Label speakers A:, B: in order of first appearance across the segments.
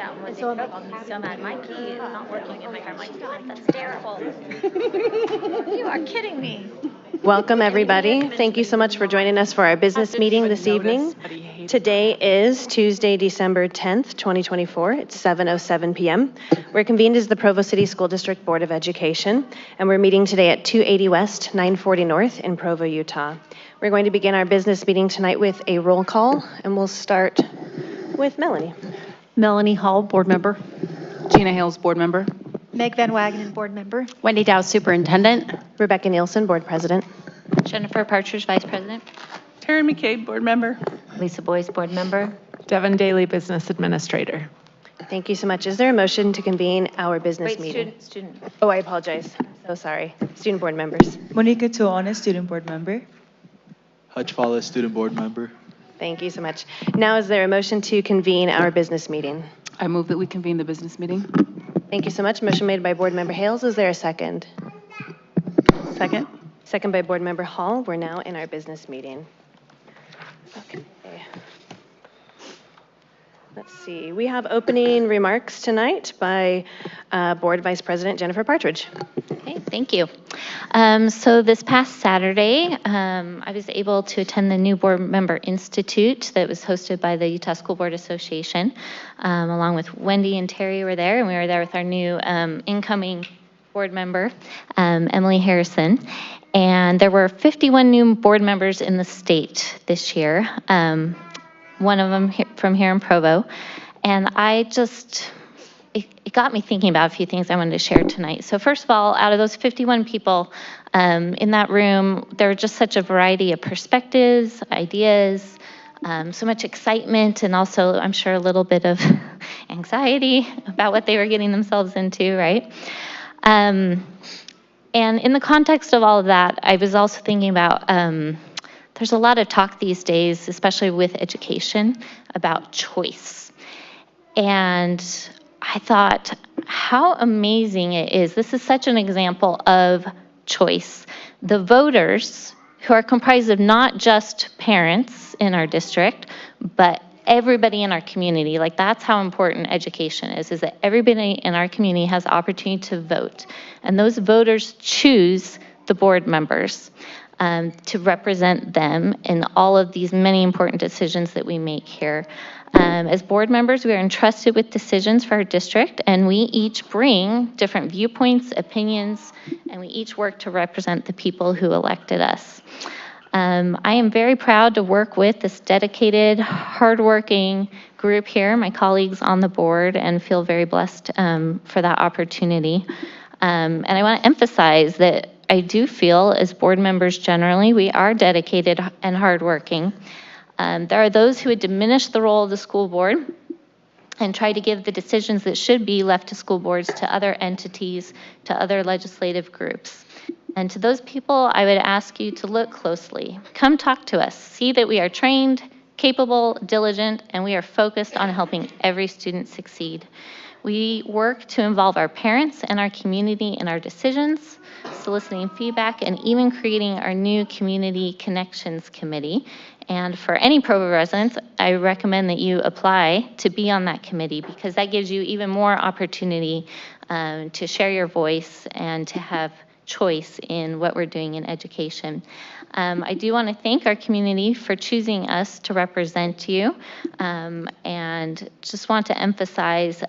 A: down when they called me so mad. My key is not working in my car. I'm like, God, that's terrible. You are kidding me.
B: Welcome, everybody. Thank you so much for joining us for our business meeting this evening. Today is Tuesday, December 10th, 2024. It's 7:07 p.m. We're convened as the Provo City School District Board of Education, and we're meeting today at 280 West, 940 North in Provo, Utah. We're going to begin our business meeting tonight with a roll call, and we'll start with Melanie.
C: Melanie Hall, board member.
D: Gina Hales, board member.
E: Meg Van Wagenen, board member.
C: Wendy Dow, superintendent.
B: Rebecca Nielsen, board president.
A: Jennifer Partridge, vice president.
D: Terry McCabe, board member.
A: Lisa Boyce, board member.
D: Devin Daly, business administrator.
B: Thank you so much. Is there a motion to convene our business meeting?
A: Student.
B: Oh, I apologize. So sorry. Student board members.
E: Monica Tuones, student board member.
F: Hutch Fala, student board member.
B: Thank you so much. Now, is there a motion to convene our business meeting?
D: I move that we convene the business meeting.
B: Thank you so much. Motion made by board member Hales. Is there a second?
D: Second.
B: Second by board member Hall. We're now in our business meeting. Okay. Let's see. We have opening remarks tonight by Board Vice President Jennifer Partridge.
A: Okay, thank you. So this past Saturday, I was able to attend the new board member institute that was hosted by the Utah School Board Association, along with Wendy and Terry were there, and we were there with our new incoming board member, Emily Harrison. And there were 51 new board members in the state this year, one of them from here in Provo. And it got me thinking about a few things I wanted to share tonight. So first of all, out of those 51 people in that room, there were just such a variety of perspectives, ideas, so much excitement, and also, I'm sure, a little bit of anxiety about what they were getting themselves into, right? And in the context of all of that, I was also thinking about there's a lot of talk these days, especially with education, about choice. And I thought, how amazing it is. This is such an example of choice. The voters, who are comprised of not just parents in our district, but everybody in our community, like that's how important education is that everybody in our community has the opportunity to vote. And those voters choose the board members to represent them in all of these many important decisions that we make here. As board members, we are entrusted with decisions for our district, and we each bring different viewpoints, opinions, and we each work to represent the people who elected us. I am very proud to work with this dedicated, hardworking group here, my colleagues on the board, and feel very blessed for that opportunity. And I want to emphasize that I do feel, as board members generally, we are dedicated and hardworking. There are those who would diminish the role of the school board and try to give the decisions that should be left to school boards to other entities, to other legislative groups. And to those people, I would ask you to look closely. Come talk to us. See that we are trained, capable, diligent, and we are focused on helping every student succeed. We work to involve our parents and our community in our decisions, soliciting feedback, and even creating our new Community Connections Committee. And for any Provo residents, I recommend that you apply to be on that committee because that gives you even more opportunity to share your voice and to have choice in what we're doing in education. I do want to thank our community for choosing us to represent you, and just want to emphasize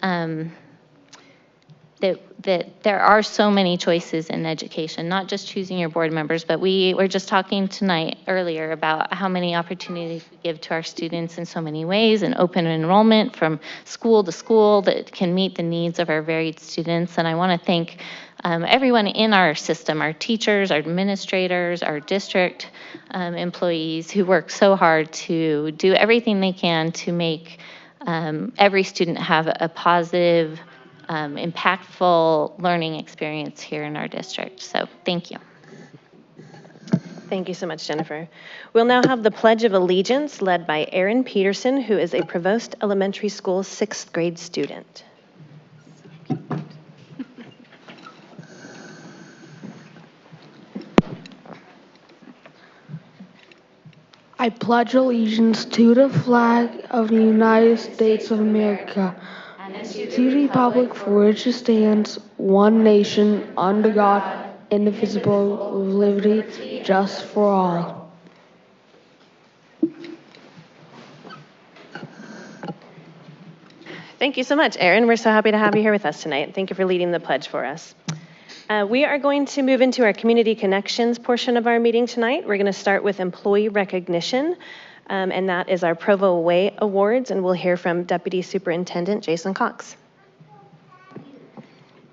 A: that there are so many choices in education, not just choosing your board members, but we were just talking earlier about how many opportunities we give to our students in so many ways, and open enrollment from school to school that can meet the needs of our varied students. And I want to thank everyone in our system, our teachers, our administrators, our district employees who work so hard to do everything they can to make every student have a positive, impactful learning experience here in our district. So thank you.
B: Thank you so much, Jennifer. We'll now have the Pledge of Allegiance led by Erin Peterson, who is a Provost Elementary School 6th grade student.
G: I pledge allegiance to the flag of the United States of America to the republic for which it stands, one nation, under God, indivisible, with liberty, justice for all.
B: Thank you so much, Erin. We're so happy to have you here with us tonight. Thank you for leading the pledge for us. We are going to move into our community connections portion of our meeting tonight. We're going to start with employee recognition, and that is our Provo Way Awards, and we'll hear from Deputy Superintendent Jason Cox.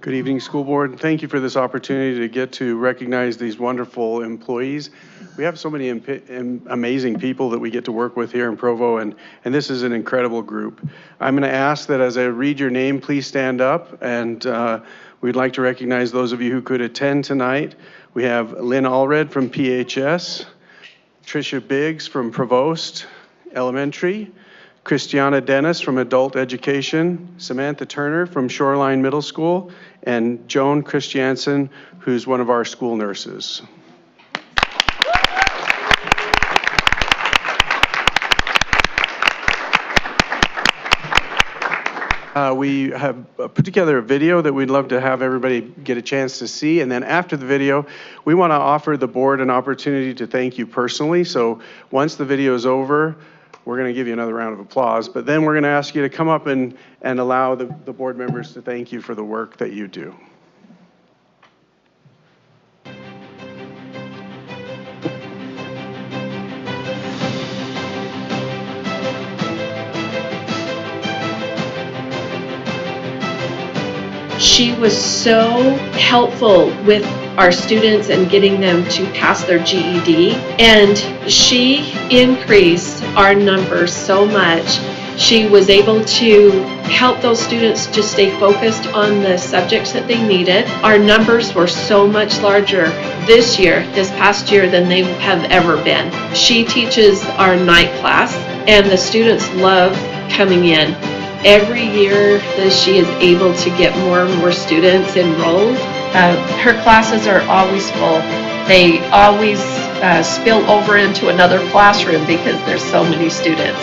H: Good evening, school board. Thank you for this opportunity to get to recognize these wonderful employees. We have so many amazing people that we get to work with here in Provo, and this is an incredible group. I'm going to ask that as I read your name, please stand up, and we'd like to recognize those of you who could attend tonight. We have Lynn Allred from PHS, Tricia Biggs from Provost Elementary, Christiana Dennis from Adult Education, Samantha Turner from Shoreline Middle School, and Joan Christiansen, who's one of our school nurses. We have put together a video that we'd love to have everybody get a chance to see. And then after the video, we want to offer the board an opportunity to thank you personally. So once the video is over, we're going to give you another round of applause. But then we're going to ask you to come up and allow the board members to thank you for the work that you do.
I: She was so helpful with our students and getting them to pass their GED, and she increased our numbers so much. She was able to help those students to stay focused on the subjects that they needed. Our numbers were so much larger this past year, than they have ever been. She teaches our night class, and the students love coming in. Every year that she is able to get more and more students enrolled, her classes are always full. They always spill over into another classroom because there's so many students.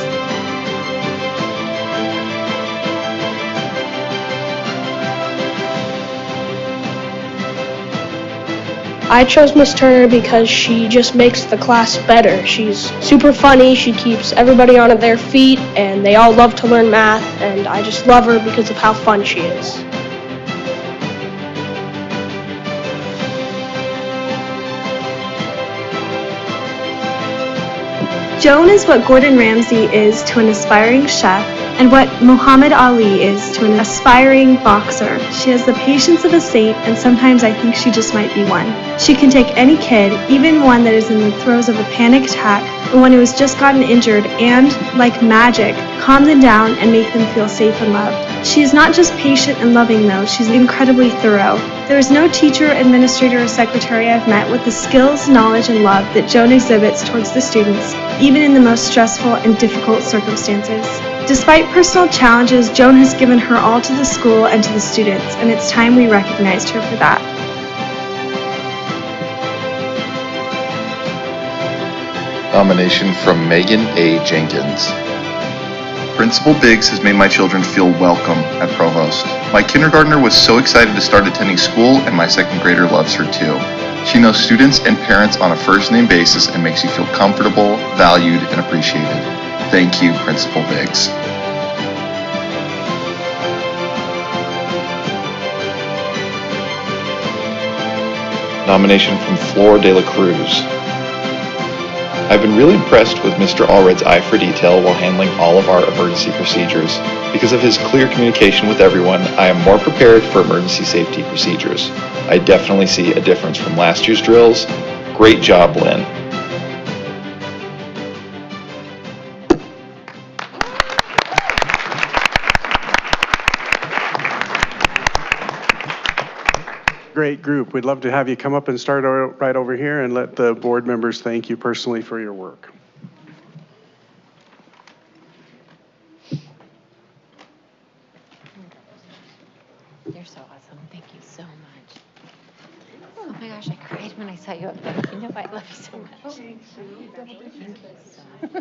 G: I chose Miss Turner because she just makes the class better. She's super funny, she keeps everybody on their feet, and they all love to learn math, and I just love her because of how fun she is.
J: Joan is what Gordon Ramsay is to an aspiring chef, and what Muhammad Ali is to an aspiring boxer. She has the patience of a saint, and sometimes I think she just might be one. She can take any kid, even one that is in the throes of a panic attack, or one who has just gotten injured, and, like magic, calm them down and make them feel safe and loved. She is not just patient and loving, though, she's incredibly thorough. There is no teacher, administrator, or secretary I've met with the skills, knowledge, and love that Joan exhibits towards the students, even in the most stressful and difficult circumstances. Despite personal challenges, Joan has given her all to the school and to the students, and it's time we recognized her for that.
K: Nomination from Megan A. Jenkins. Principal Biggs has made my children feel welcome at Provost. My kindergartner was so excited to start attending school, and my second grader loves her too. She knows students and parents on a first-name basis and makes you feel comfortable, valued, and appreciated. Thank you, Principal Biggs. Nomination from Flor de la Cruz. I've been really impressed with Mr. Allred's eye for detail while handling all of our emergency procedures. Because of his clear communication with everyone, I am more prepared for emergency safety procedures. I definitely see a difference from last year's drills. Great job, Lynn.
H: Great group. We'd love to have you come up and start right over here and let the board members thank you personally for your work.
A: You're so awesome. Thank you so much. Oh my gosh, I cried when I saw you up there. You know I love you so much. Thank you so much.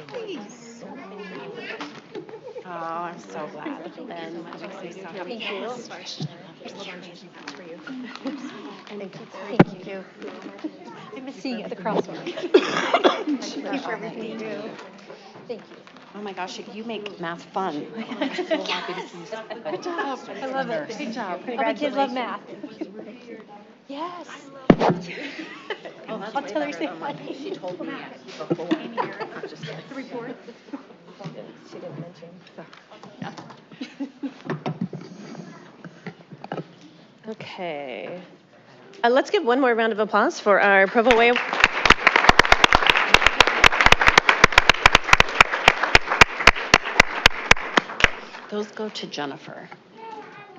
A: Thank you so much.
C: Oh, I'm so glad. And
A: Thank you. I miss seeing you at the crosswalk. Thank you for everything you do. Thank you.
C: oh my gosh, you make math fun.
A: So happy to see you. Good job. I love it. Good job. All the kids love math. Yes. I'll tell her say hi. She told me before. The report. She didn't mention.
B: Okay. Let's give one more round of applause for our Provo Way.
C: Those go to Jennifer.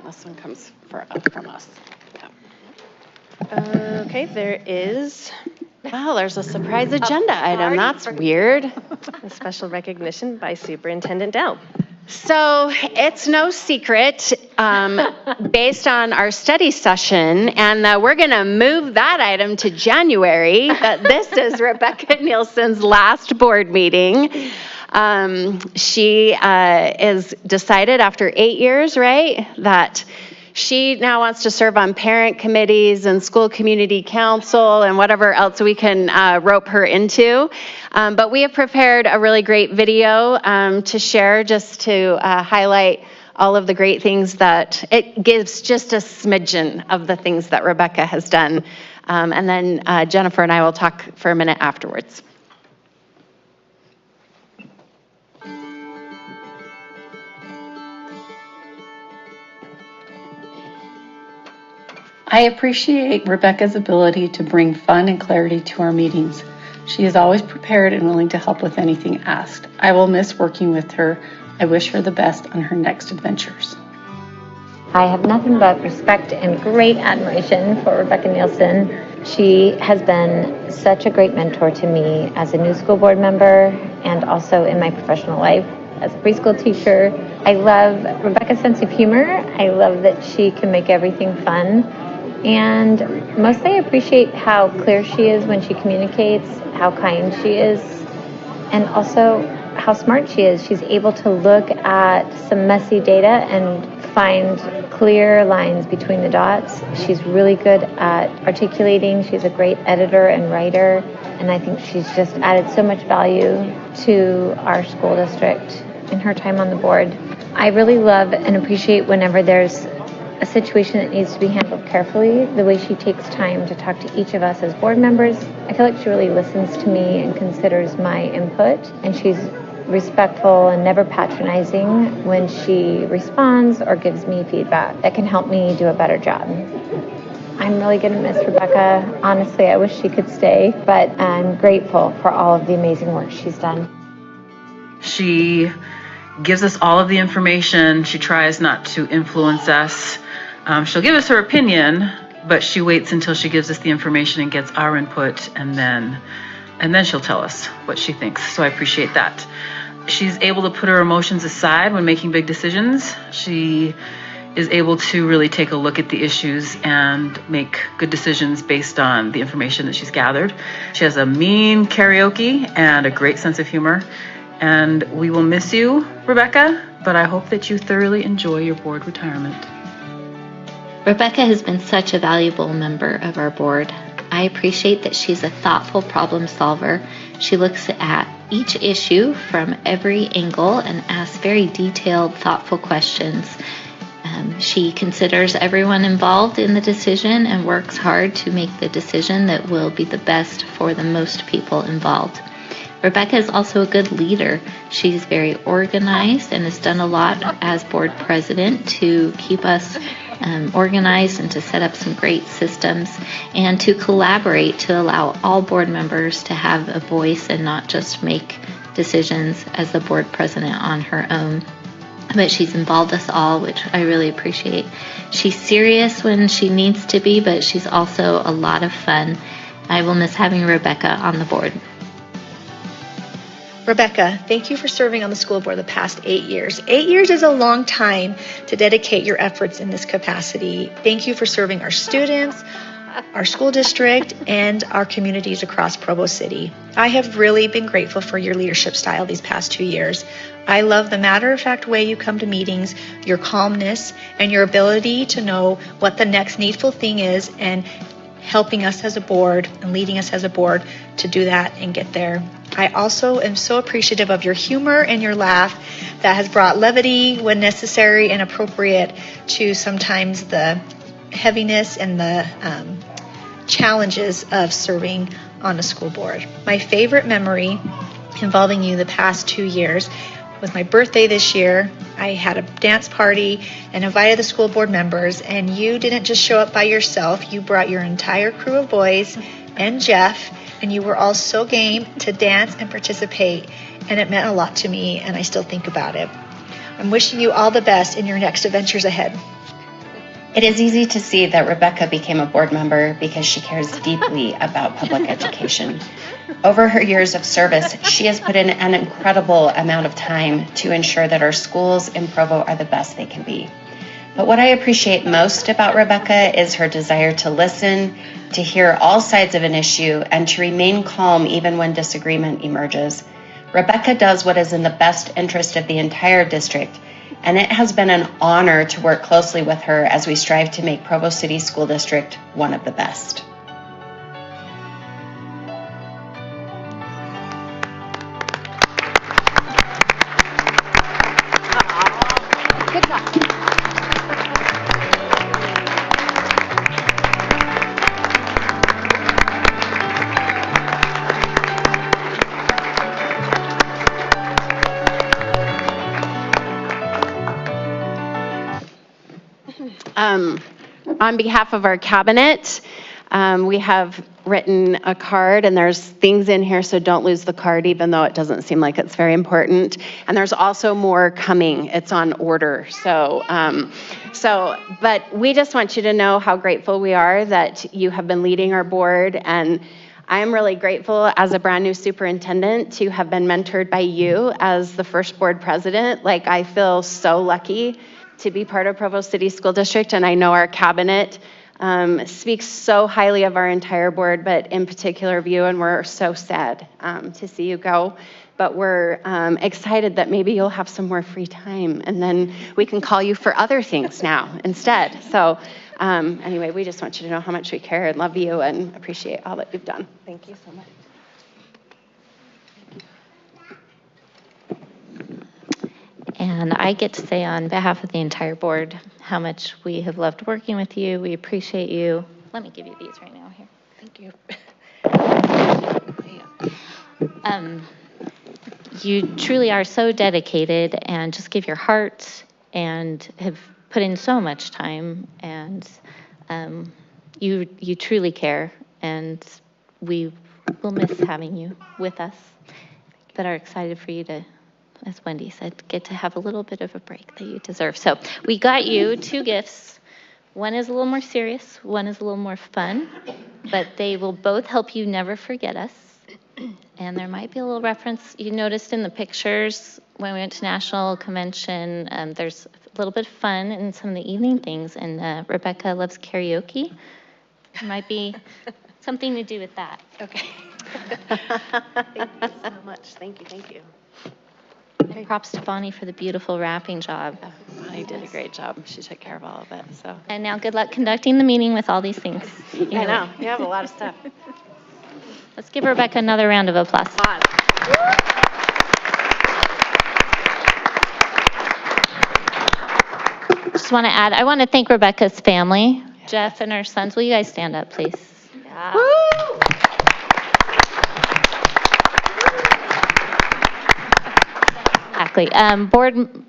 C: This one comes from us. Yeah.
B: Okay, there is
C: Wow, there's a surprise agenda item. That's weird.
B: a special recognition by Superintendent Dow.
I: So it's no secret, based on our study session, and we're going to move that item to January, that this is Rebecca Nielsen's last board meeting. She is decided after 8 years, right, that she now wants to serve on parent committees and school community council and whatever else we can rope her into. But we have prepared a really great video to share, just to highlight all of the great things that it gives, just a smidgen of the things that Rebecca has done. And then Jennifer and I will talk for a minute afterwards.
L: I appreciate Rebecca's ability to bring fun and clarity to our meetings. She is always prepared and willing to help with anything asked. I will miss working with her. I wish her the best on her next adventures.
A: I have nothing but respect and great admiration for Rebecca Nielsen. She has been such a great mentor to me as a new school board member and also in my professional life as a preschool teacher. I love Rebecca's sense of humor. I love that she can make everything fun. And mostly I appreciate how clear she is when she communicates, how kind she is, and also how smart she is. She's able to look at some messy data and find clear lines between the dots. She's really good at articulating. She's a great editor and writer, and I think she's just added so much value to our school district in her time on the board. I really love and appreciate whenever there's a situation that needs to be handled carefully, the way she takes time to talk to each of us as board members. I feel like she really listens to me and considers my input, and she's respectful and never patronizing when she responds or gives me feedback that can help me do a better job. I'm really going to miss Rebecca. Honestly, I wish she could stay, but I'm grateful for all of the amazing work she's done.
M: She gives us all of the information. She tries not to influence us. She'll give us her opinion, but she waits until she gives us the information and gets our input, and then she'll tell us what she thinks. So I appreciate that. She's able to put her emotions aside when making big decisions. She is able to really take a look at the issues and make good decisions based on the information that she's gathered. She has a mean karaoke and a great sense of humor. And we will miss you, Rebecca, but I hope that you thoroughly enjoy your board retirement.
A: Rebecca has been such a valuable member of our board. I appreciate that she's a thoughtful problem solver. She looks at each issue from every angle and asks very detailed, thoughtful questions. She considers everyone involved in the decision and works hard to make the decision that will be the best for the most people involved. Rebecca is also a good leader. She's very organized and has done a lot as board president to keep us organized and to set up some great systems and to collaborate to allow all board members to have a voice and not just make decisions as the board president on her own. But she's involved us all, which I really appreciate. She's serious when she needs to be, but she's also a lot of fun. I will miss having Rebecca on the board.
N: Rebecca, thank you for serving on the school board the past 8 years. 8 years is a long time to dedicate your efforts in this capacity. Thank you for serving our students, our school district, and our communities across Provo City. I have really been grateful for your leadership style these past 2 years. I love the matter-of-fact way you come to meetings, your calmness, and your ability to know what the next needful thing is and helping us as a board and leading us as a board to do that and get there. I also am so appreciative of your humor and your laugh that has brought levity when necessary and appropriate to sometimes the heaviness and the challenges of serving on a school board. My favorite memory involving you the past 2 years was my birthday this year. I had a dance party and invited the school board members, and you didn't just show up by yourself. You brought your entire crew of boys and Jeff, and you were all so game to dance and participate, and it meant a lot to me, and I still think about it. I'm wishing you all the best in your next adventures ahead.
O: It is easy to see that Rebecca became a board member because she cares deeply about public education. Over her years of service, she has put in an incredible amount of time to ensure that our schools in Provo are the best they can be. But what I appreciate most about Rebecca is her desire to listen, to hear all sides of an issue, and to remain calm even when disagreement emerges. Rebecca does what is in the best interest of the entire district, and it has been an honor to work closely with her as we strive to make Provo City School District one of the best.
C: Good job. On behalf of our cabinet, we have written a card, and there's things in here, so don't lose the card, even though it doesn't seem like it's very important. And there's also more coming. It's on order. But we just want you to know how grateful we are that you have been leading our board, and I'm really grateful as a brand new superintendent to have been mentored by you as the first board president. Like, I feel so lucky to be part of Provo City School District, and I know our cabinet speaks so highly of our entire board, but in particular of you, and we're so sad to see you go. But we're excited that maybe you'll have some more free time, and then we can call you for other things now instead. So anyway, we just want you to know how much we care and love you and appreciate all that you've done.
B: Thank you so much.
A: And I get to say on behalf of the entire board how much we have loved working with you. We appreciate you. Let me give you these right now here.
B: Thank you.
A: You truly are so dedicated and just give your heart and have put in so much time, and you truly care, and we will miss having you with us, but are excited for you to, as Wendy said, get to have a little bit of a break that you deserve. So we got you 2 gifts. One is a little more serious, one is a little more fun, but they will both help you never forget us. And there might be a little reference you noticed in the pictures when we went to National Convention. There's a little bit of fun in some of the evening things, and Rebecca loves karaoke. There might be something to do with that.
B: Okay. Thank you so much. Thank you.
A: And props to Bonnie for the beautiful wrapping job.
C: Bonnie did a great job. She took care of all of it. So.
A: And now good luck conducting the meeting with all these things.
C: I know. You have a lot of stuff.
A: Let's give Rebecca another round of applause. Just want to add, I want to thank Rebecca's family, Jeff and her sons. Will you guys stand up, please? Yeah. Woo! Exactly. Board,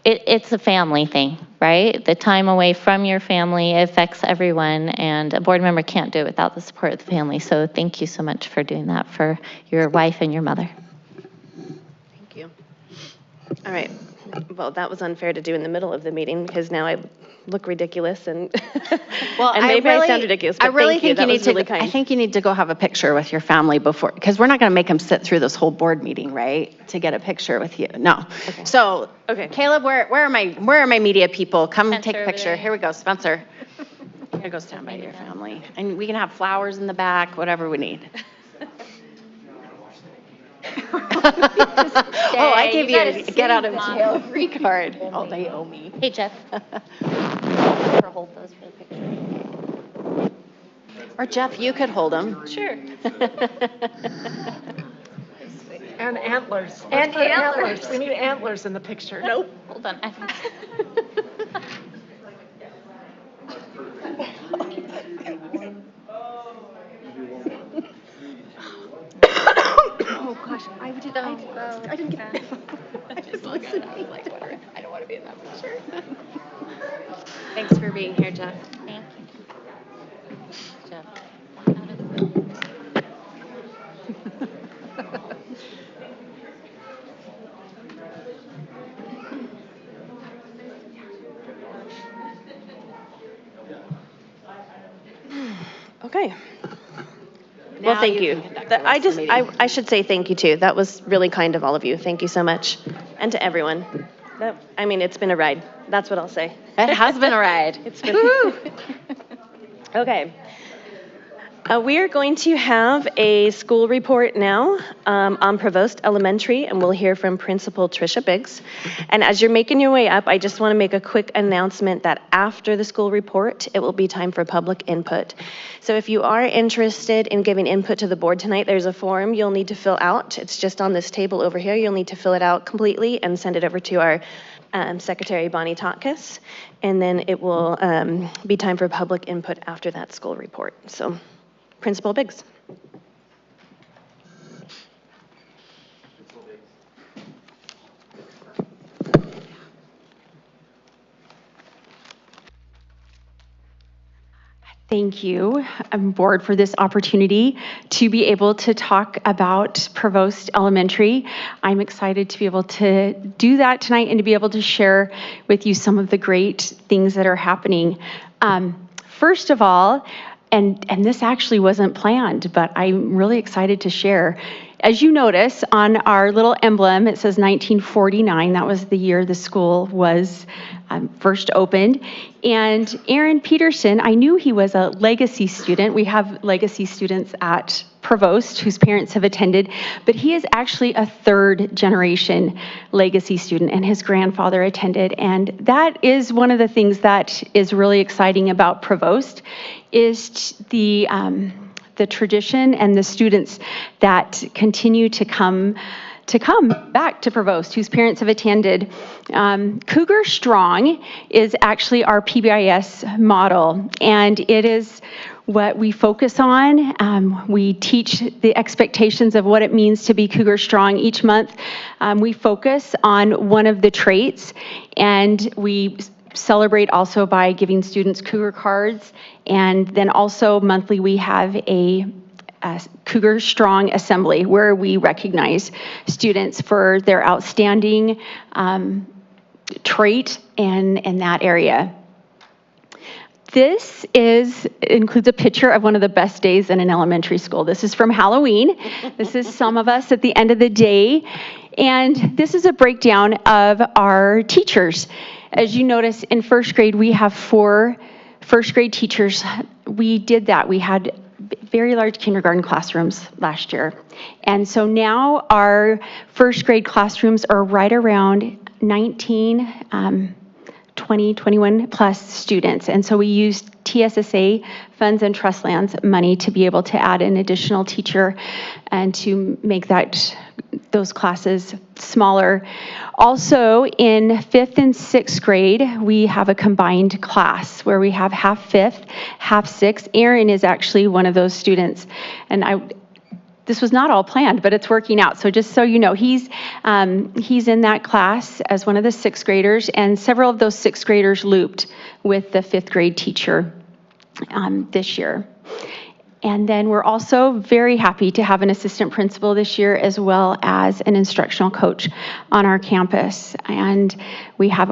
A: it's a family thing, right? The time away from your family affects everyone, and a board member can't do it without the support of the family. So thank you so much for doing that for your wife and your mother.
B: Thank you. All right. Well, that was unfair to do in the middle of the meeting because now I look ridiculous and and maybe I sound ridiculous. But
C: I really
B: thank you.
C: think you
B: That
C: need
B: was really
C: to.
B: kind.
C: I think you need to go have a picture with your family before, because we're not going to make them sit through this whole board meeting, right? To get a picture with you. No.
B: Okay.
C: So,
B: Okay.
C: Caleb, where are my media people? Come
A: Spencer
C: take a
A: over
C: picture.
A: there.
C: Here we go, Spencer. gotta go stand by your family. And we can have flowers in the back, whatever we need. Oh, I gave you a get out of jail free card. Oh, they owe me.
A: Hey, Jeff. Hold those for the picture.
C: Or Jeff, you could hold them.
A: Sure.
D: And antlers.
E: And antlers.
D: We need antlers in the picture. Nope.
A: Hold on.
E: Oh gosh, I didn't get that. I just listened. I was like, whatever. I don't want to be in that picture.
C: Thanks for being here, Jeff.
A: Thank you. Jeff.
B: Okay. Well, thank you. I should say thank you too. That was really kind of all of you. Thank you so much. And to everyone. It's been a ride. That's what I'll say.
C: It has been a ride.
B: It's been. Okay. We are going to have a school report now on Provost Elementary, and we'll hear from Principal Tricia Biggs. And as you're making your way up, I just want to make a quick announcement that after the school report, it will be time for public input. So if you are interested in giving input to the board tonight, there's a form you'll need to fill out. It's just on this table over here. You'll need to fill it out completely and send it over to our Secretary Bonnie Totkus, and then it will be time for public input after that school report. So. Principal Biggs.
P: Thank you, board, for this opportunity to be able to talk about Provost Elementary. I'm excited to be able to do that tonight and to be able to share with you some of the great things that are happening. First of all, and this actually wasn't planned, but I'm really excited to share. As you notice on our little emblem, it says 1949. That was the year the school was first opened. And Aaron Peterson, I knew he was a legacy student. We have legacy students at Provost whose parents have attended, but he is actually a third generation legacy student, and his grandfather attended. And that is one of the things that is really exciting about Provost, is the tradition and the students that continue to come back to Provost, whose parents have attended. Cougar Strong is actually our PBIS model, and it is what we focus on. We teach the expectations of what it means to be Cougar Strong each month. We focus on one of the traits, and we celebrate also by giving students Cougar cards. And then also monthly we have a Cougar Strong Assembly where we recognize students for their outstanding trait in that area. This includes a picture of one of the best days in an elementary school. This is from Halloween. This is some of us at the end of the day. And this is a breakdown of our teachers. As you notice, in first grade, we have 4 first grade teachers. We did that. We had very large kindergarten classrooms last year. And so now our first grade classrooms are right around 19, 20, 21 plus students. And so we used TSSA funds and trust lands money to be able to add an additional teacher and to make those classes smaller. Also in 5th and 6th grade, we have a combined class where we have half 5th, half 6th. Aaron is actually one of those students. And this was not all planned, but it's working out. So just so you know, he's in that class as one of the 6th graders, and several of those 6th graders looped with the 5th grade teacher this year. And then we're also very happy to have an assistant principal this year, as well as an instructional coach on our campus. And we have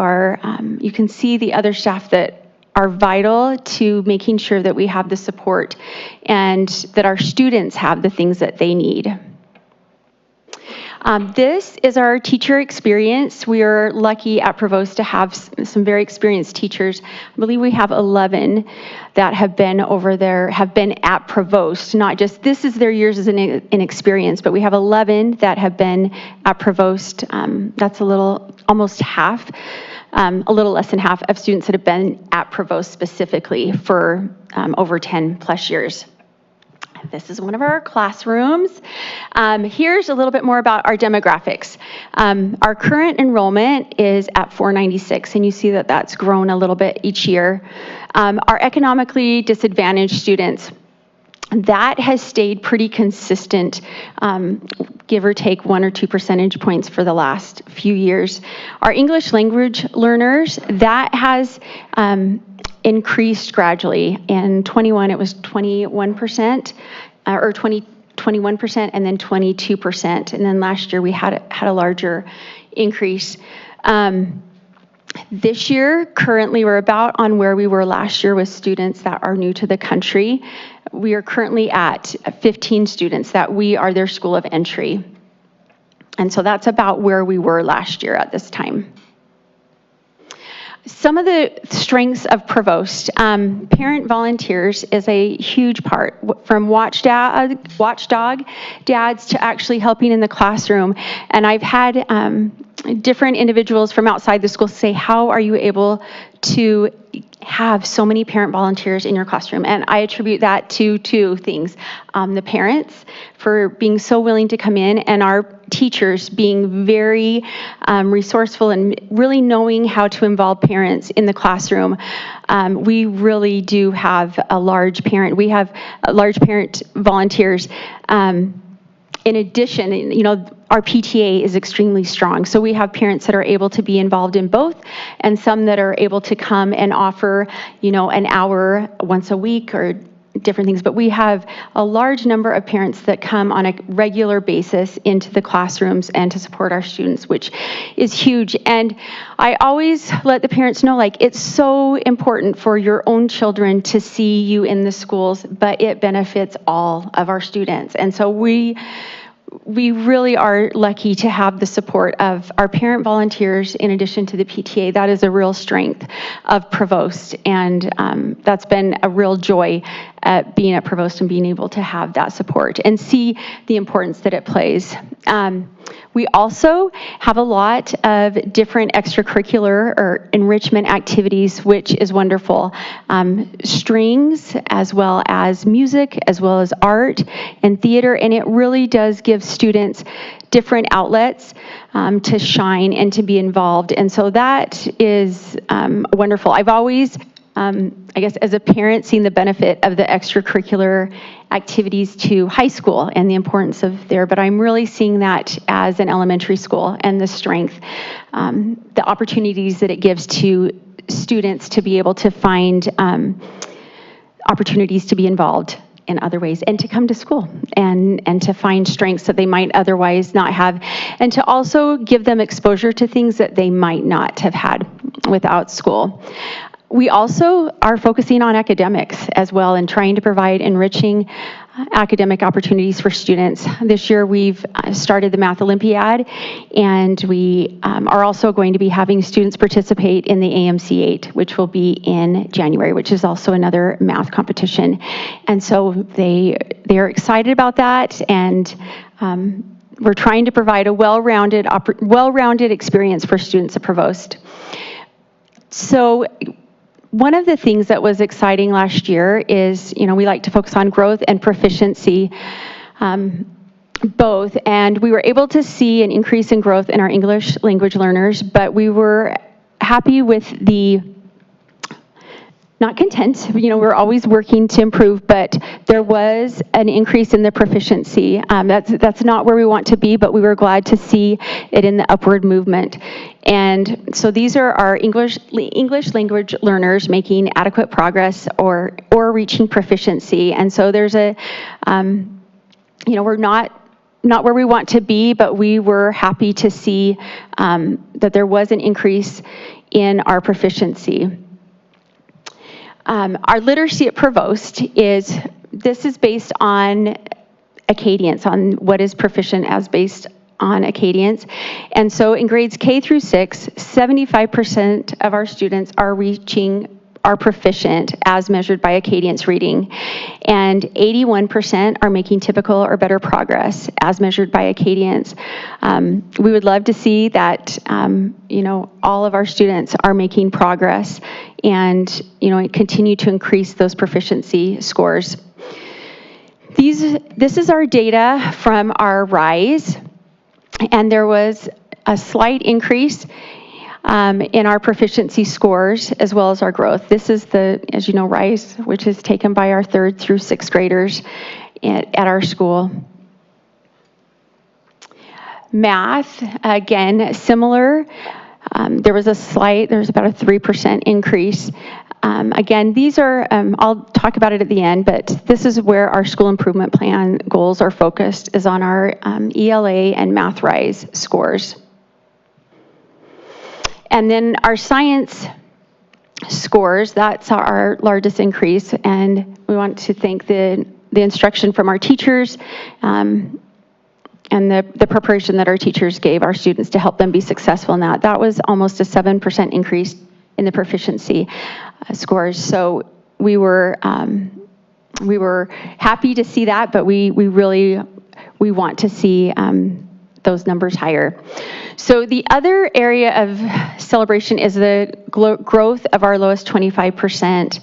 P: you can see the other staff that are vital to making sure that we have the support and that our students have the things that they need. This is our teacher experience. We are lucky at Provost to have some very experienced teachers. I believe we have 11 that have been over there, have been at Provost, not just, this is their years as an experience, but we have 11 that have been at Provost. That's almost half. A little less than half of students that have been at Provost specifically for over 10 plus years. This is one of our classrooms. Here's a little bit more about our demographics. Our current enrollment is at 496, and you see that that's grown a little bit each year. Our economically disadvantaged students, that has stayed pretty consistent, give or take 1 or 2 percentage points for the last few years. Our English language learners, that has increased gradually. In 21, it was 21%, or 21%, and then 22%. And then last year we had a larger increase. This year, currently, we're about on where we were last year with students that are new to the country. We are currently at 15 students that we are their school of entry. And so that's about where we were last year at this time. Some of the strengths of Provost, parent volunteers is a huge part, from watchdog dads to actually helping in the classroom. And I've had different individuals from outside the school say, how are you able to have so many parent volunteers in your classroom? And I attribute that to 2 things. The parents for being so willing to come in, and our teachers being very resourceful and really knowing how to involve parents in the classroom. We really do have a large parent. We have large parent volunteers. In addition, our PTA is extremely strong. So we have parents that are able to be involved in both, and some that are able to come and offer, an hour once a week or different things. But we have a large number of parents that come on a regular basis into the classrooms and to support our students, which is huge. And I always let the parents know, it's so important for your own children to see you in the schools, but it benefits all of our students. And so we really are lucky to have the support of our parent volunteers in addition to the PTA. That is a real strength of Provost, and that's been a real joy at being at Provost and being able to have that support and see the importance that it plays. We also have a lot of different extracurricular or enrichment activities, which is wonderful. Strings, as well as music, as well as art and theater, and it really does give students different outlets to shine and to be involved. And so that is wonderful. I've always, I guess as a parent, seen the benefit of the extracurricular activities to high school and the importance of there, but I'm really seeing that as an elementary school and the strength, the opportunities that it gives to students to be able to find opportunities to be involved in other ways and to come to school and to find strengths that they might otherwise not have, and to also give them exposure to things that they might not have had without school. We also are focusing on academics as well and trying to provide enriching academic opportunities for students. This year we've started the Math Olympiad, and we are also going to be having students participate in the AMC 8, which will be in January, which is also another math competition. And so they are excited about that, and we're trying to provide a well-rounded experience for students at Provost. So one of the things that was exciting last year is, we like to focus on growth and proficiency, both, and we were able to see an increase in growth in our English language learners, but we were happy with not content, we're always working to improve, but there was an increase in the proficiency. That's not where we want to be, but we were glad to see it in the upward movement. And so these are our English language learners making adequate progress or reaching proficiency. And so there's we're not where we want to be, but we were happy to see that there was an increase in our proficiency. Our literacy at Provost is based on Acadience, on what is proficient as based on Acadians. And so in grades K through 6, 75% of our students are proficient as measured by Acadians reading, and 81% are making typical or better progress as measured by Acadians. We would love to see that, all of our students are making progress and, continue to increase those proficiency scores. This is our data from our RISE, and there was a slight increase in our proficiency scores as well as our growth. This is as you know, RISE, which is taken by our 3rd through 6th graders at our school. Math, again, similar. There was about a 3% increase. Again, these are, I'll talk about it at the end, but this is where our school improvement plan goals are focused, is on our ELA and Math RISE scores. And then our science scores, that's our largest increase, and we want to thank the instruction from our teachers and the preparation that our teachers gave our students to help them be successful in that. That was almost a 7% increase in the proficiency scores. So we were happy to see that, but we want to see those numbers higher. So the other area of celebration is the growth of our lowest 25%.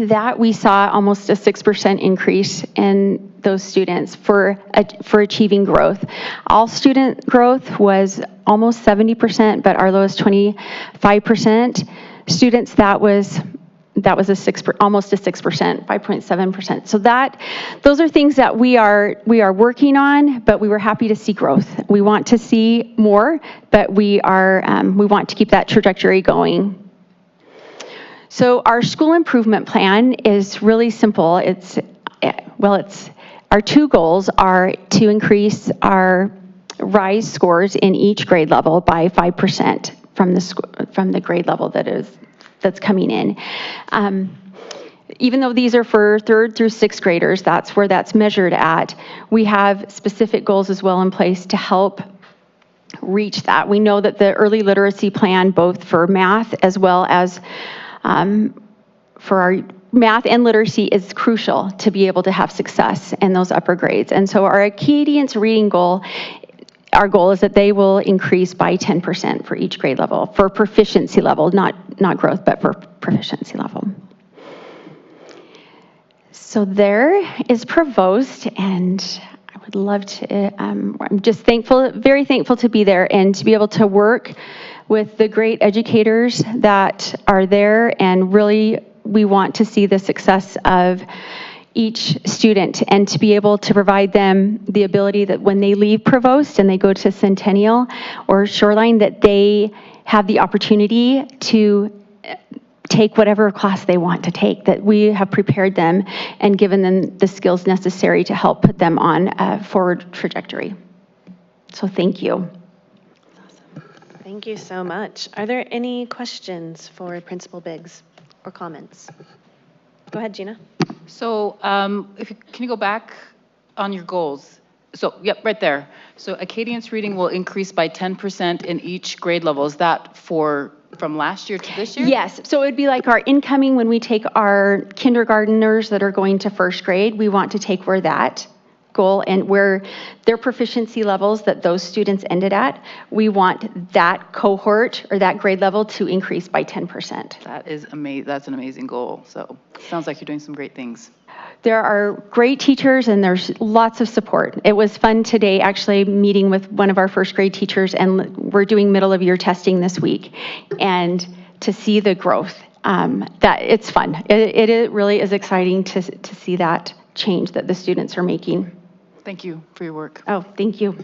P: That we saw almost a 6% increase in those students for achieving growth. All student growth was almost 70%, but our lowest 25% students, that was almost a 6%, 5.7%. So those are things that we are working on, but we were happy to see growth. We want to see more, but we want to keep that trajectory going. So our school improvement plan is really simple. Our 2 goals are to increase our RISE scores in each grade level by 5% from the grade level that's coming in. Even though these are for 3rd through 6th graders, that's where that's measured at. We have specific goals as well in place to help reach that. We know that the early literacy plan, both for math as well as for our math and literacy, is crucial to be able to have success in those upper grades. And so our Acadians reading goal, our goal is that they will increase by 10% for each grade level, for proficiency level, not growth, but for proficiency level. So there is Provost, and I would love to, I'm just very thankful to be there and to be able to work with the great educators that are there, and really we want to see the success of each student and to be able to provide them the ability that when they leave Provost and they go to Centennial or Shoreline, that they have the opportunity to take whatever class they want to take, that we have prepared them and given them the skills necessary to help put them on a forward trajectory. So thank you.
B: Thank you so much. Are there any questions for Principal Biggs or comments? Go ahead, Gina.
M: So can you go back on your goals? So, yep, right there. So Acadians reading will increase by 10% in each grade level. Is that from last year to this year?
P: Yes. So it would be like our incoming, when we take our kindergarteners that are going to 1st grade, we want to take where that goal and where their proficiency levels that those students ended at, we want that cohort or that grade level to increase by 10%.
M: That is amazing. That's an amazing goal. So sounds like you're doing some great things.
P: There are great teachers and there's lots of support. It was fun today actually meeting with one of our 1st grade teachers, and we're doing middle of year testing this week, and to see the growth, that it's fun. It really is exciting to see that change that the students are making.
M: Thank you for your work.
P: Oh, thank you.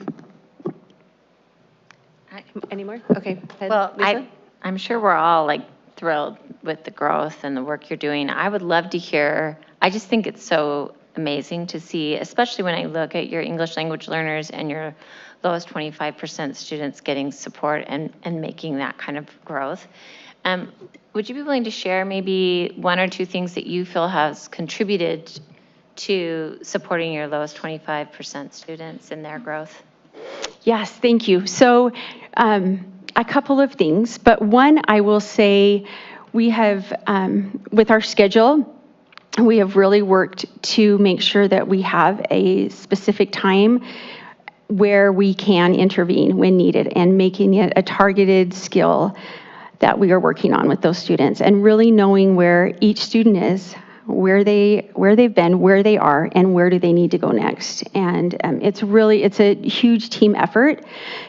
B: Any more? Okay.
Q: Well,
B: Lisa?
Q: I'm sure we're all thrilled with the growth and the work you're doing. I would love to hear, I just think it's so amazing to see, especially when I look at your English language learners and your lowest 25% students getting support and making that kind of growth. Would you be willing to share maybe 1 or 2 things that you feel has contributed to supporting your lowest 25% students in their growth?
P: Yes, thank you. So a couple of things, but one, I will say we have, with our schedule, we have really worked to make sure that we have a specific time where we can intervene when needed, and making it a targeted skill that we are working on with those students, and really knowing where each student is, where they've been, where they are, and where do they need to go next. And it's a huge team effort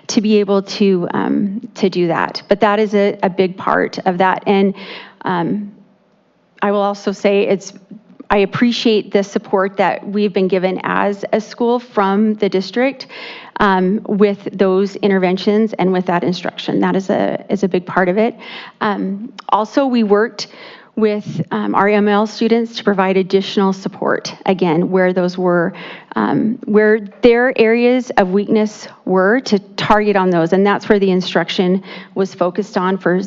P: to be able to do that. But that is a big part of that. And I will also say I appreciate the support that we've been given as a school from the district with those interventions and with that instruction. That is a big part of it. Also, we worked with our ML students to provide additional support, again, where those were, where their areas of weakness were, to target on those. And that's where the instruction was focused on for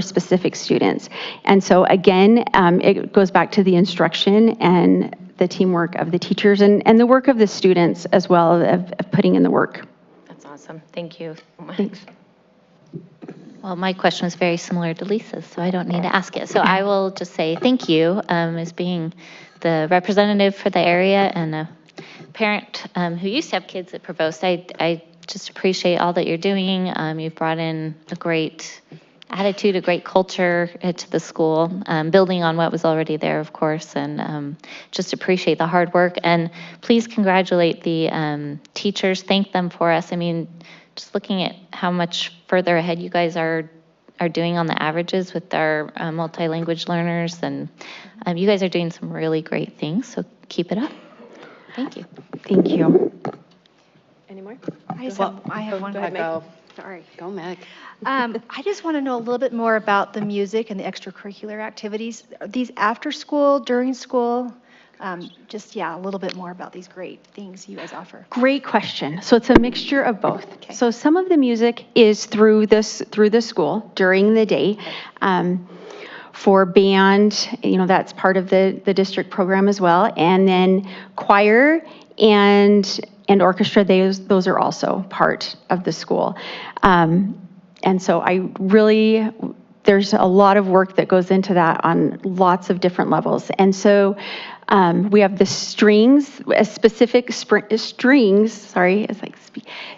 P: specific students. And so again, it goes back to the instruction and the teamwork of the teachers and the work of the students as well, of putting in the work.
Q: That's awesome. Thank you.
P: Thanks.
A: Well, my question was very similar to Lisa's, so I don't need to ask it. So I will just say thank you as being the representative for the area and a parent who used to have kids at Provost. I just appreciate all that you're doing. You've brought in a great attitude, a great culture to the school, building on what was already there, of course, and just appreciate the hard work. And please congratulate the teachers. Thank them for us. I mean, just looking at how much further ahead you guys are doing on the averages with our multi-language learners, and you guys are doing some really great things, so keep it up. Thank you.
P: Thank you.
B: Any more?
E: I have one.
B: Go ahead, Meg.
C: Sorry, go Meg.
E: I just want to know a little bit more about the music and the extracurricular activities. Are these after school, during school? A little bit more about these great things you guys offer.
P: Great question. So it's a mixture of both. Okay. So some of the music is through the school during the day. For band, that's part of the district program as well. And then choir and orchestra, those are also part of the school. And so there's a lot of work that goes into that on lots of different levels. And so we have the strings, specific strings,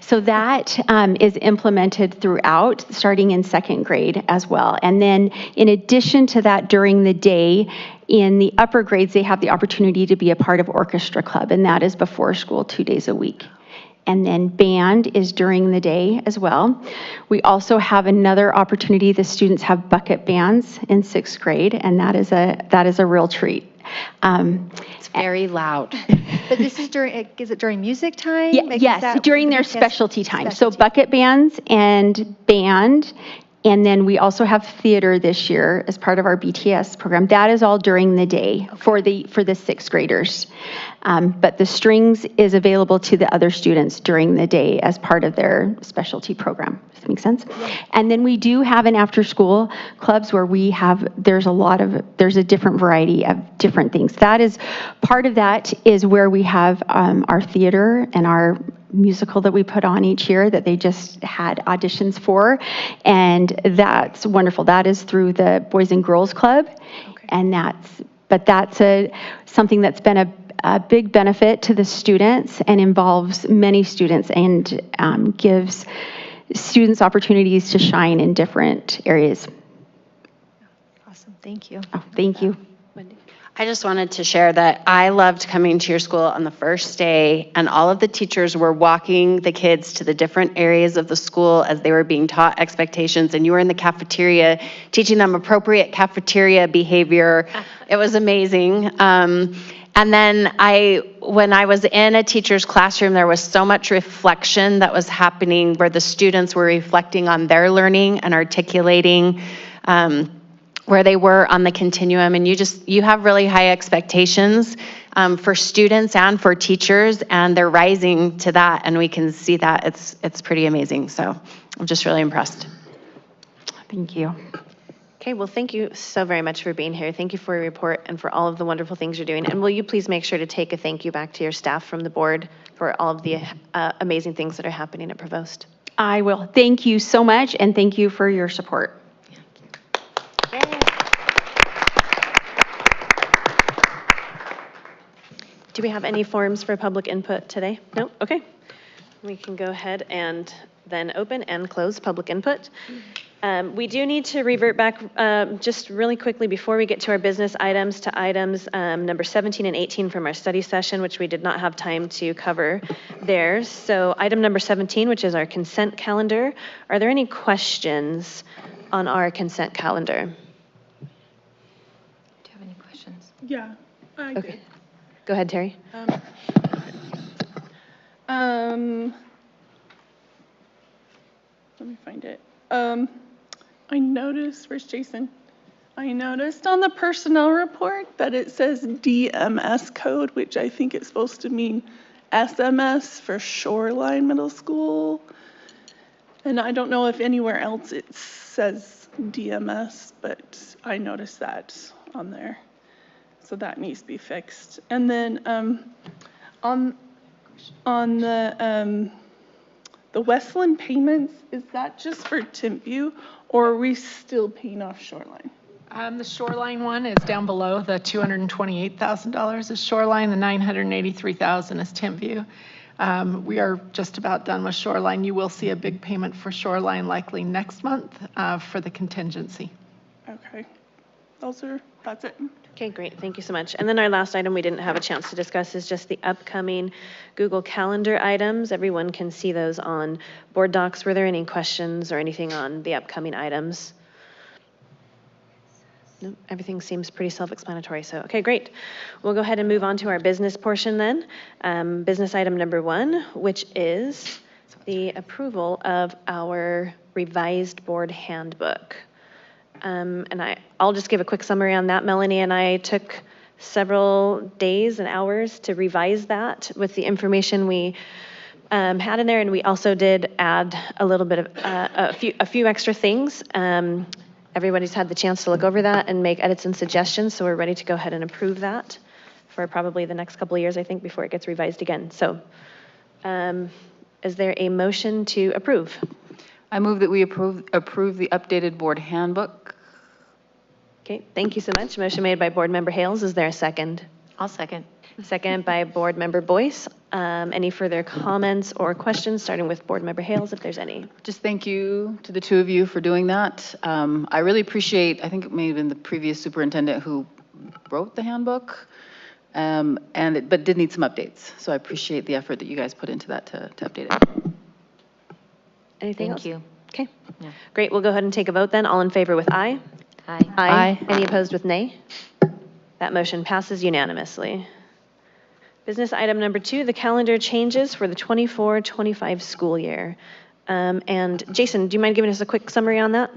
P: so that is implemented throughout, starting in second grade as well. And then in addition to that, during the day, in the upper grades, they have the opportunity to be a part of orchestra club, and that is before school 2 days a week. And then band is during the day as well. We also have another opportunity. The students have bucket bands in 6th grade, and that is a real treat.
C: It's very loud.
E: But this is is it during music time?
P: Yes, during their specialty time. So bucket bands and band. And then we also have theater this year as part of our BTS program. That is all during the day for the 6th graders. But the strings is available to the other students during the day as part of their specialty program. Does that make sense? Yeah. And then we do have an after-school clubs where there's a different variety of different things. Part of that is where we have our theater and our musical that we put on each year that they just had auditions for, and that's wonderful. That is through the Boys and Girls Club, and that's something that's been a big benefit to the students and involves many students and gives students opportunities to shine in different areas.
E: Awesome, thank you.
P: Oh, thank you.
C: I just wanted to share that I loved coming to your school on the first day, and all of the teachers were walking the kids to the different areas of the school as they were being taught expectations, and you were in the cafeteria teaching them appropriate cafeteria behavior. It was amazing. And then when I was in a teacher's classroom, there was so much reflection that was happening where the students were reflecting on their learning and articulating where they were on the continuum. And you have really high expectations for students and for teachers, and they're rising to that, and we can see that. It's pretty amazing. So I'm just really impressed.
P: Thank you.
B: Okay, well, thank you so very much for being here. Thank you for your report and for all of the wonderful things you're doing. And will you please make sure to take a thank you back to your staff from the board for all of the amazing things that are happening at Provost?
P: I will. Thank you so much, and thank you for your support.
B: Do we have any forms for public input today? No? Okay. We can go ahead and then open and close public input. We do need to revert back just really quickly before we get to our business items to items number 17 and 18 from our study session, which we did not have time to cover there. So item number 17, which is our consent calendar. Are there any questions on our consent calendar?
Q: Do you have any questions?
R: Yeah.
B: Okay. Go ahead, Terry.
R: Let me find it. I noticed, where's Jason? I noticed on the personnel report that it says DMS code, which I think it's supposed to mean SMS for Shoreline Middle School. And I don't know if anywhere else it says DMS, but I noticed that on there. So that needs to be fixed. And then on the Westland payments, is that just for Timpview, or are we still paying off Shoreline?
D: The Shoreline one is down below. The $228,000 is Shoreline. The $983,000 is Timpview. We are just about done with Shoreline. You will see a big payment for Shoreline likely next month for the contingency.
R: Okay. That's it.
B: Okay, great. Thank you so much. And then our last item we didn't have a chance to discuss is just the upcoming Google Calendar items. Everyone can see those on board docs. Were there any questions or anything on the upcoming items? No, everything seems pretty self-explanatory. So, okay, great. We'll go ahead and move on to our business portion then. Business item number 1, which is the approval of our revised board handbook. And I'll just give a quick summary on that. Melanie and I took several days and hours to revise that with the information we had in there, and we also did add a little bit of a few extra things. Everybody's had the chance to look over that and make edits and suggestions, so we're ready to go ahead and approve that for probably the next couple of years, I think, before it gets revised again. So, is there a motion to approve?
M: I move that we approve the updated board handbook.
B: Okay, thank you so much. Motion made by Board Member Hales. Is there a second?
Q: I'll second.
B: Second by Board Member Boyce. Any further comments or questions, starting with Board Member Hales, if there's any?
M: Just thank you to the two of you for doing that. I really appreciate, I think it may have been the previous superintendent who wrote the handbook, but did need some updates. So I appreciate the effort that you guys put into that to update it.
B: Anything else?
Q: Thank you.
B: Okay.
Q: Yeah.
B: Great. We'll go ahead and take a vote then. All in favor with aye?
Q: Aye.
B: Aye. Any opposed with nay? That motion passes unanimously. Business item number 2, the calendar changes for the 24-25 school year. And Jason, do you mind giving us a quick summary on that?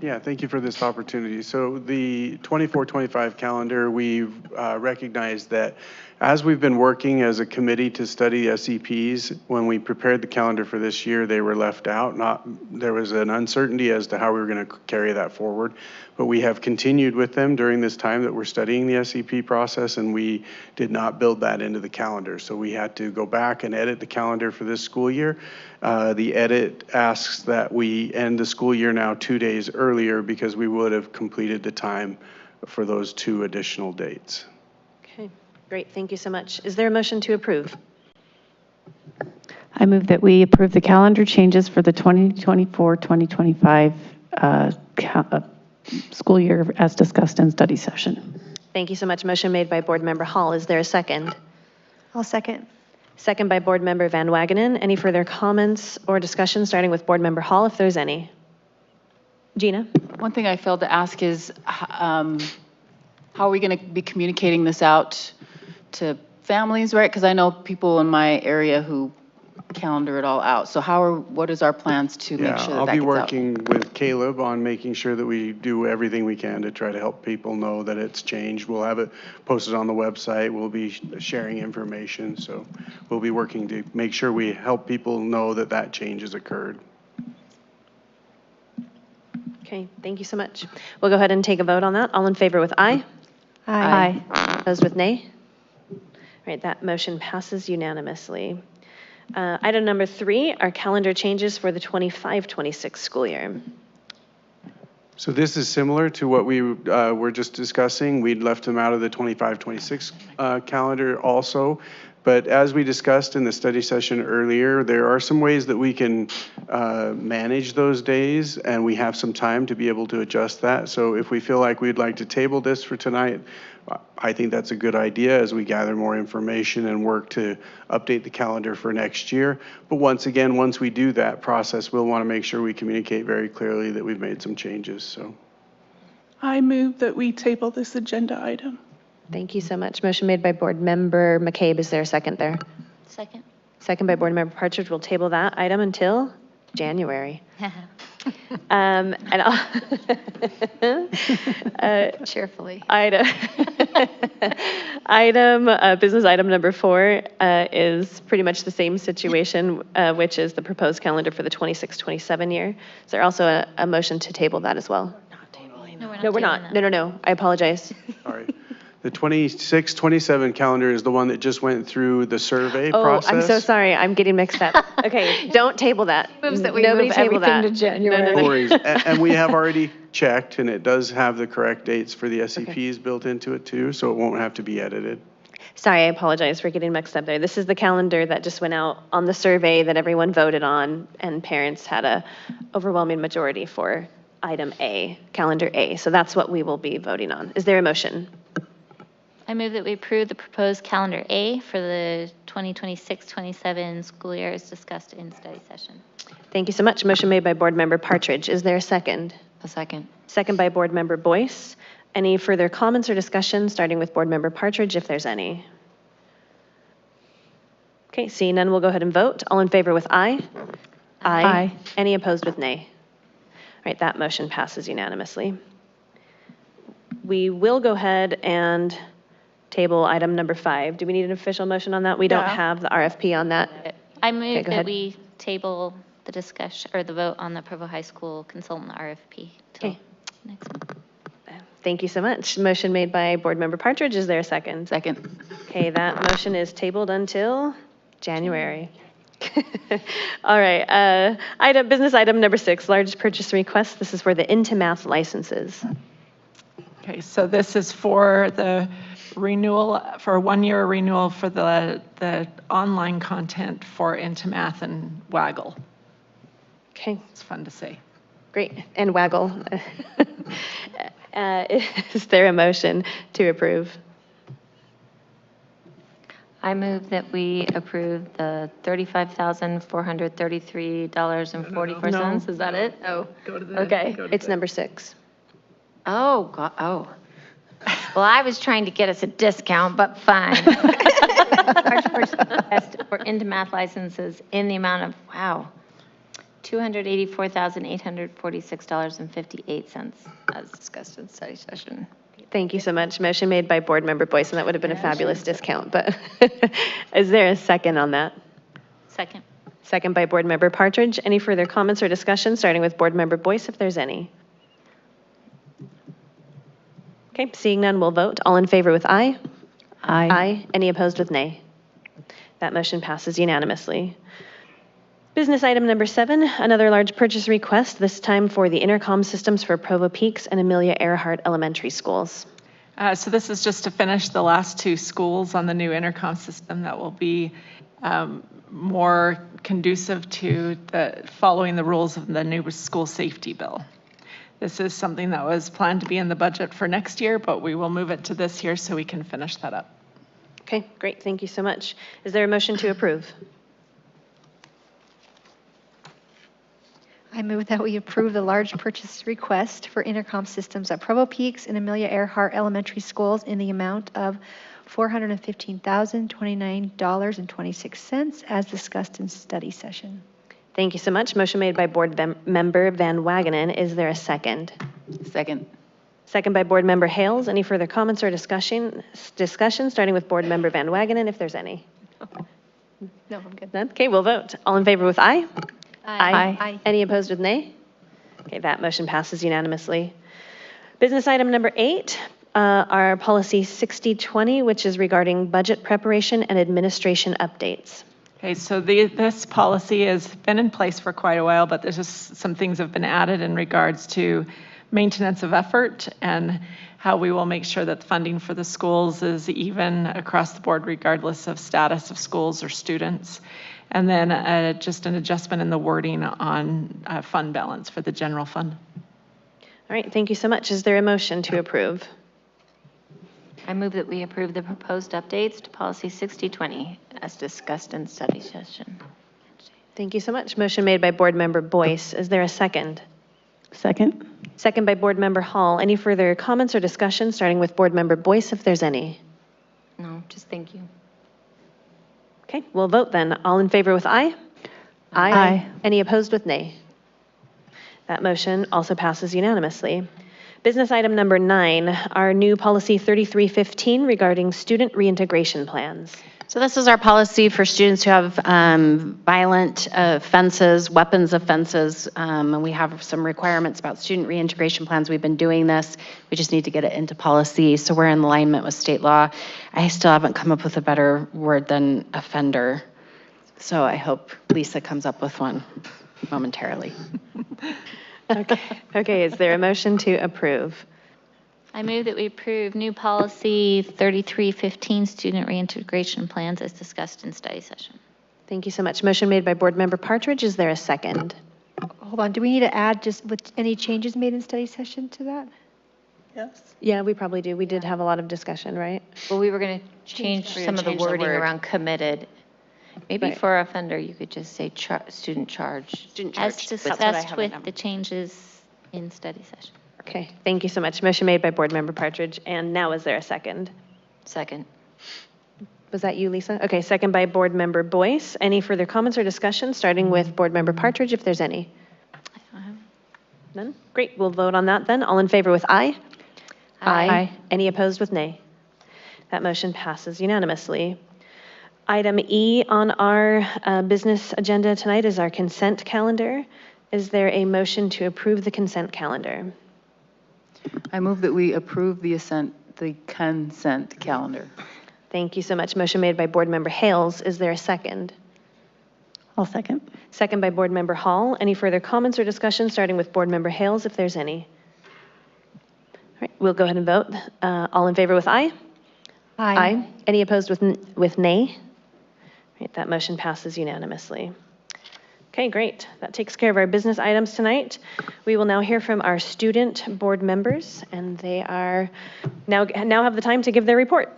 H: Yeah, thank you for this opportunity. So the 24-25 calendar, we recognize that as we've been working as a committee to study SEPs, when we prepared the calendar for this year, they were left out. There was an uncertainty as to how we were going to carry that forward, but we have continued with them during this time that we're studying the SEP process, and we did not build that into the calendar. So we had to go back and edit the calendar for this school year. The edit asks that we end the school year now 2 days earlier because we would have completed the time for those 2 additional dates.
B: Okay, great. Thank you so much. Is there a motion to approve?
S: I move that we approve the calendar changes for the 2024-2025 school year as discussed in study session.
B: Thank you so much. Motion made by Board Member Hall. Is there a second?
E: I'll second.
B: Second by Board Member Van Wagenen. Any further comments or discussion, starting with Board Member Hall, if there's any? Gina?
M: One thing I failed to ask is how are we going to be communicating this out to families, right? Because I know people in my area who calendar it all out. So what is our plans to make sure that
H: I'll
M: that
H: be
M: gets out?
H: working with Caleb on making sure that we do everything we can to try to help people know that it's changed. We'll have it posted on the website. We'll be sharing information. So we'll be working to make sure we help people know that that change has occurred.
B: Okay, thank you so much. We'll go ahead and take a vote on that. All in favor with aye?
E: Aye.
B: Opposed with nay? All right, that motion passes unanimously. Item number 3 are calendar changes for the 25-26 school year.
H: So this is similar to what we were just discussing. We'd left them out of the 25-26 calendar also. But as we discussed in the study session earlier, there are some ways that we can manage those days, and we have some time to be able to adjust that. So if we feel like we'd like to table this for tonight, I think that's a good idea as we gather more information and work to update the calendar for next year. But once again, once we do that process, we'll want to make sure we communicate very clearly that we've made some changes. So
R: I move that we table this agenda item.
B: Thank you so much. Motion made by Board Member McCabe. Is there a second there?
A: Second.
B: Second by Board Member Partridge. We'll table that item until January. And
E: Cheerfully.
B: Business item number 4 is pretty much the same situation, which is the proposed calendar for the 26-27 year. Is there also a motion to table that as well? No, we're not. No. I apologize.
H: sorry. The 26-27 calendar is the one that just went through the survey
B: Oh,
H: process.
B: I'm so sorry. I'm getting mixed up. Okay, don't table that.
E: Moves that we
B: Nobody
E: move
B: table
E: everything
B: that.
E: to January.
H: No worries. And we have already checked, and it does have the correct dates for the SCPs built into it too, so it won't have to be edited.
B: Sorry, I apologize for getting mixed up there. This is the calendar that just went out on the survey that everyone voted on, and parents had a overwhelming majority for item A, calendar A. So that's what we will be voting on. Is there a motion?
A: I move that we approve the proposed calendar A for the 2026-27 school year as discussed in study session.
B: Thank you so much. Motion made by Board Member Partridge. Is there a second?
Q: A second.
B: Second by Board Member Boyce. Any further comments or discussion, starting with Board Member Partridge, if there's any? Okay, seeing none, we'll go ahead and vote. All in favor with aye?
S: Aye.
B: Any opposed with nay? All right, that motion passes unanimously. We will go ahead and table item number 5. Do we need an official motion on that? We don't have the RFP on that.
A: I move
B: go
A: that
B: ahead.
A: we table the discussion or the vote on the Provo High School consultant RFP till
B: Okay.
A: next month.
B: Thank you so much. Motion made by Board Member Partridge. Is there a second?
M: Second.
B: Okay, that motion is tabled until January. All right. Business item number 6, large purchase request. This is for the Into Math licenses.
D: Okay, so this is for the renewal, for a 1-year renewal for the online content for Into Math and Waggle.
B: Okay,
D: It's fun to say.
B: great. And Waggle. Is there a motion to approve?
Q: I move that we approve the $35,433.44.
D: No.
Q: Is that it? Oh,
D: Go to
Q: okay.
B: It's number 6.
Q: Oh, God, oh. Well, I was trying to get us a discount, but fine. Large purchase request for Into Math licenses in the amount of, wow, $284,846.58 as discussed in study session.
B: Thank you so much. Motion made by Board Member Boyce, and that would have been a fabulous discount, but is there a second on that?
A: Second.
B: Second by Board Member Partridge. Any further comments or discussion, starting with Board Member Boyce, if there's any? Okay, seeing none, we'll vote. All in favor with aye? Aye. Any opposed with nay? That motion passes unanimously. Business item number 7, another large purchase request, this time for the intercom systems for Provo Peaks and Amelia Earhart Elementary Schools.
D: So this is just to finish the last 2 schools on the new intercom system that will be more conducive to following the rules of the new school safety bill. This is something that was planned to be in the budget for next year, but we will move it to this year so we can finish that up.
B: Okay, great. Thank you so much. Is there a motion to approve?
E: I move that we approve the large purchase request for intercom systems at Provo Peaks and Amelia Earhart Elementary Schools in the amount of $415,029.26 as discussed in study session.
B: Thank you so much. Motion made by Board Member Van Wagenen. Is there a second?
M: Second.
B: Second by Board Member Hales. Any further comments or discussion, starting with Board Member Van Wagenen, if there's any?
E: No, I'm good.
B: None? Okay, we'll vote. All in favor with aye?
E: Aye. Aye.
B: Any opposed with nay? Okay, that motion passes unanimously. Business item number 8, our policy 6020, which is regarding budget preparation and administration updates.
D: Okay, so this policy has been in place for quite a while, but there's just some things have been added in regards to maintenance of effort and how we will make sure that the funding for the schools is even across the board, regardless of status of schools or students. And then just an adjustment in the wording on fund balance for the general fund.
B: All right, thank you so much. Is there a motion to approve?
Q: I move that we approve the proposed updates to policy 6020 as discussed in study session.
B: Thank you so much. Motion made by Board Member Boyce. Is there a second?
S: Second.
B: Second by Board Member Hall. Any further comments or discussion, starting with Board Member Boyce, if there's any?
Q: No, just thank you.
B: Okay, we'll vote then. All in favor with aye?
S: Aye.
B: Any opposed with nay? That motion also passes unanimously. Business item number 9, our new policy 3315 regarding student reintegration plans.
C: So this is our policy for students who have violent offenses, weapons offenses, and we have some requirements about student reintegration plans. We've been doing this. We just need to get it into policy, so we're in alignment with state law. I still haven't come up with a better word than offender, so I hope Lisa comes up with one momentarily.
B: Okay, is there a motion to approve?
A: I move that we approve new policy 3315, student reintegration plans as discussed in study session.
B: Thank you so much. Motion made by Board Member Partridge. Is there a second?
E: Hold on, do we need to add just with any changes made in study session to that?
R: Yes.
B: Yeah, we probably do. We did have a lot of discussion, right?
A: Well, we were going to change some of the wording around committed. Maybe
B: Right.
A: for offender, you could just say student charge.
C: Student
A: As
C: charge. That's what I
A: discussed
C: have
A: with
C: it
A: the changes in study session.
B: Okay, thank you so much. Motion made by Board Member Partridge. And now is there a second?
A: Second.
B: Was that you, Lisa? Okay, second by Board Member Boyce. Any further comments or discussion, starting with Board Member Partridge, if there's any? None? Great, we'll vote on that then. All in favor with aye?
S: Aye.
B: Any opposed with nay? That motion passes unanimously. Item E on our business agenda tonight is our consent calendar. Is there a motion to approve the consent calendar?
M: I move that we approve the consent calendar.
B: Thank you so much. Motion made by Board Member Hales. Is there a second?
S: I'll second.
B: Second by Board Member Hall. Any further comments or discussion, starting with Board Member Hales, if there's any? All right, we'll go ahead and vote. All in favor with aye?
E: Aye.
B: Any opposed with nay? All right, that motion passes unanimously. Okay, great. That takes care of our business items tonight. We will now hear from our student board members, and they are now have the time to give their report.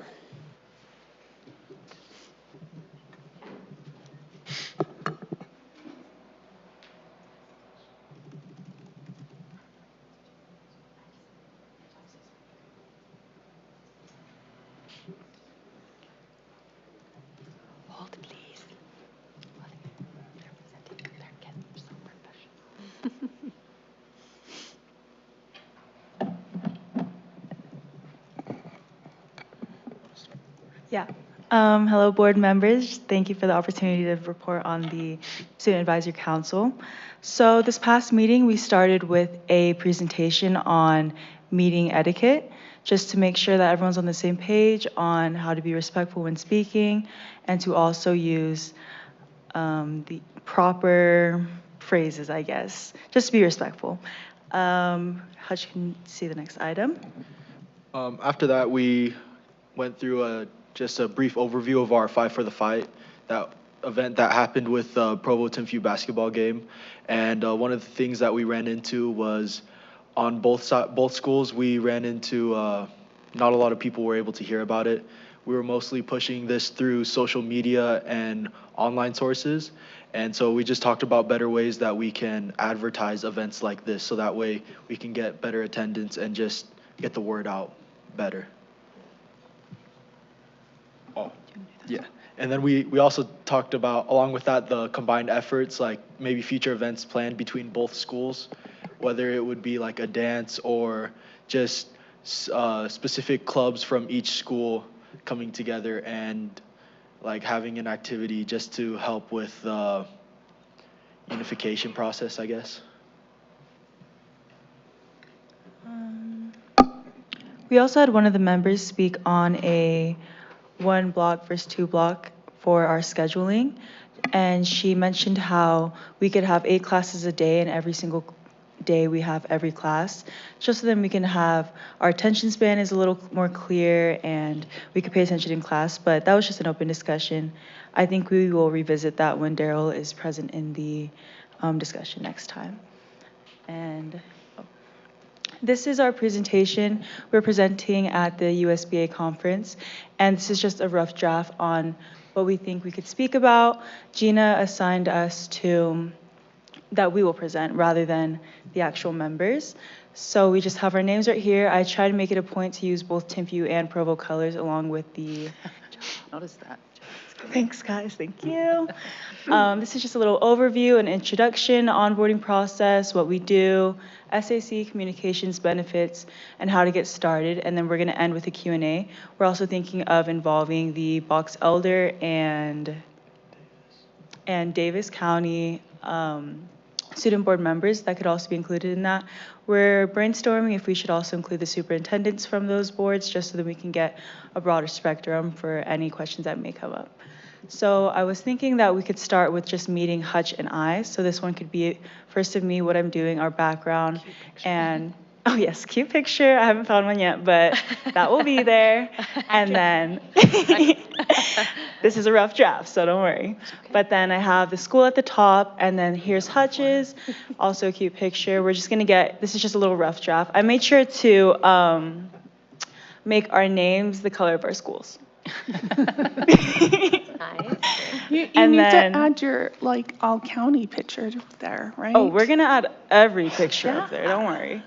B: Hold, please.
T: Yeah. Hello, board members. Thank you for the opportunity to report on the Student Advisory Council. So this past meeting, we started with a presentation on meeting etiquette, just to make sure that everyone's on the same page on how to be respectful when speaking, and to also use the proper phrases, I guess, just to be respectful. Hutch can see the next item.
F: After that, we went through just a brief overview of our Five for the Fight, that event that happened with the Provo Timview basketball game. And one of the things that we ran into was on both schools, we ran into not a lot of people were able to hear about it. We were mostly pushing this through social media and online sources. And so we just talked about better ways that we can advertise events like this, so that way we can get better attendance and just get the word out better. Yeah. And then we also talked about, along with that, the combined efforts, like maybe future events planned between both schools, whether it would be like a dance or just specific clubs from each school coming together and like having an activity just to help with the unification process, I guess.
T: We also had one of the members speak on a 1 block versus 2 block for our scheduling, and she mentioned how we could have 8 classes a day, and every single day we have every class, just so then we can have our attention span is a little more clear and we could pay attention in class. But that was just an open discussion. I think we will revisit that when Daryl is present in the discussion next time. And this is our presentation. We're presenting at the USBA conference, and this is just a rough draft on what we think we could speak about. Gina assigned us to that we will present rather than the actual members. So we just have our names right here. I try to make it a point to use both Timpview and Provo colors along with the...
U: Notice that.
T: Thanks, guys. Thank you. This is just a little overview, an introduction, onboarding process, what we do, SAC communications benefits, and how to get started. And then we're going to end with a Q&A. We're also thinking of involving the Box Elder and Davis County student board members. That could also be included in that. We're brainstorming if we should also include the superintendents from those boards, just so that we can get a broader spectrum for any questions that may come up. So I was thinking that we could start with just meeting Hutch and I. So this one could be first of me, what I'm doing, our background, and oh yes, cute picture. I haven't found one yet, but that will be there. And then this is a rough draft, so don't worry. But then I have the school at the top, and then here's Hutch's, also a cute picture. We're just gonna get, this is just a little rough draft. I made sure to make our names the color of our schools.
R: You need to add your like all county picture there, right?
T: Oh, we're gonna add every picture up there, don't worry.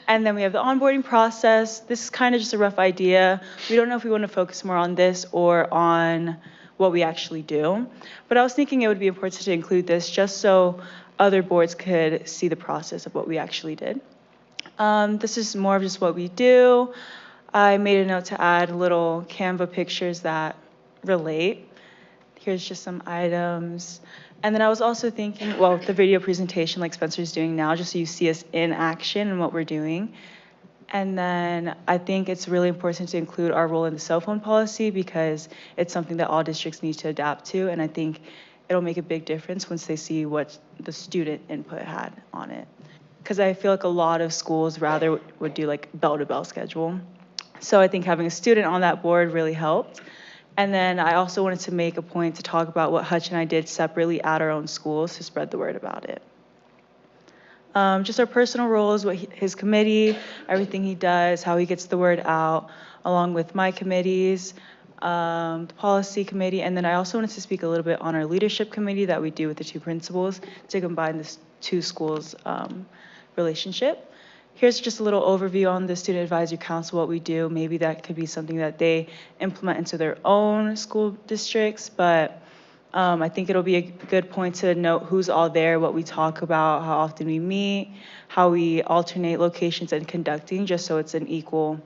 T: And then we have the onboarding process. This is kind of just a rough idea. We don't know if we want to focus more on this or on what we actually do. But I was thinking it would be important to include this just so other boards could see the process of what we actually did. This is more of just what we do. I made a note to add little Canva pictures that relate. Here's just some items. And then I was also thinking, well, the video presentation like Spencer's doing now, just so you see us in action and what we're doing. And then I think it's really important to include our role in the cell phone policy because it's something that all districts need to adapt to. And I think it'll make a big difference once they see what the student input had on it. Because I feel like a lot of schools rather would do like bell-to-bell schedule. So I think having a student on that board really helped. And then I also wanted to make a point to talk about what Hutch and I did separately at our own schools to spread the word about it. Just our personal roles, what his committee, everything he does, how he gets the word out, along with my committees, the policy committee. And then I also wanted to speak a little bit on our leadership committee that we do with the 2 principals to combine the 2 schools' relationship. Here's just a little overview on the Student Advisory Council, what we do. Maybe that could be something that they implement into their own school districts, but I think it'll be a good point to note who's all there, what we talk about, how often we meet, how we alternate locations and conducting, just so it's an equal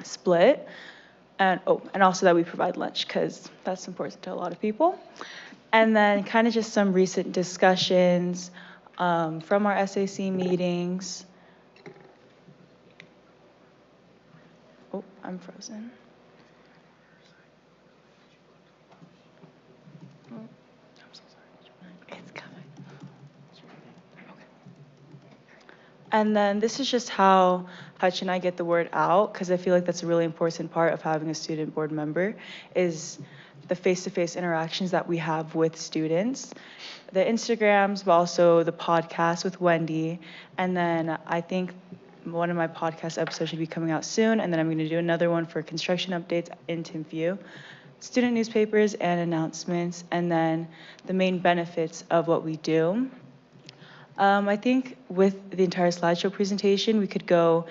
T: split. And also that we provide lunch, because that's important to a lot of people. And then kind of just some recent discussions from our SAC meetings. Oh, I'm frozen. Oh, I'm so sorry. It's coming. Okay. And then this is just how Hutch and I get the word out, because I feel like that's a really important part of having a student board member is the face-to-face interactions that we have with students, the Instagrams, but also the podcast with Wendy. And then I think one of my podcast episodes should be coming out soon. And then I'm going to do another one for construction updates in Timpview, student newspapers and announcements, and then the main benefits of what we do. I think with the entire slideshow presentation, we could go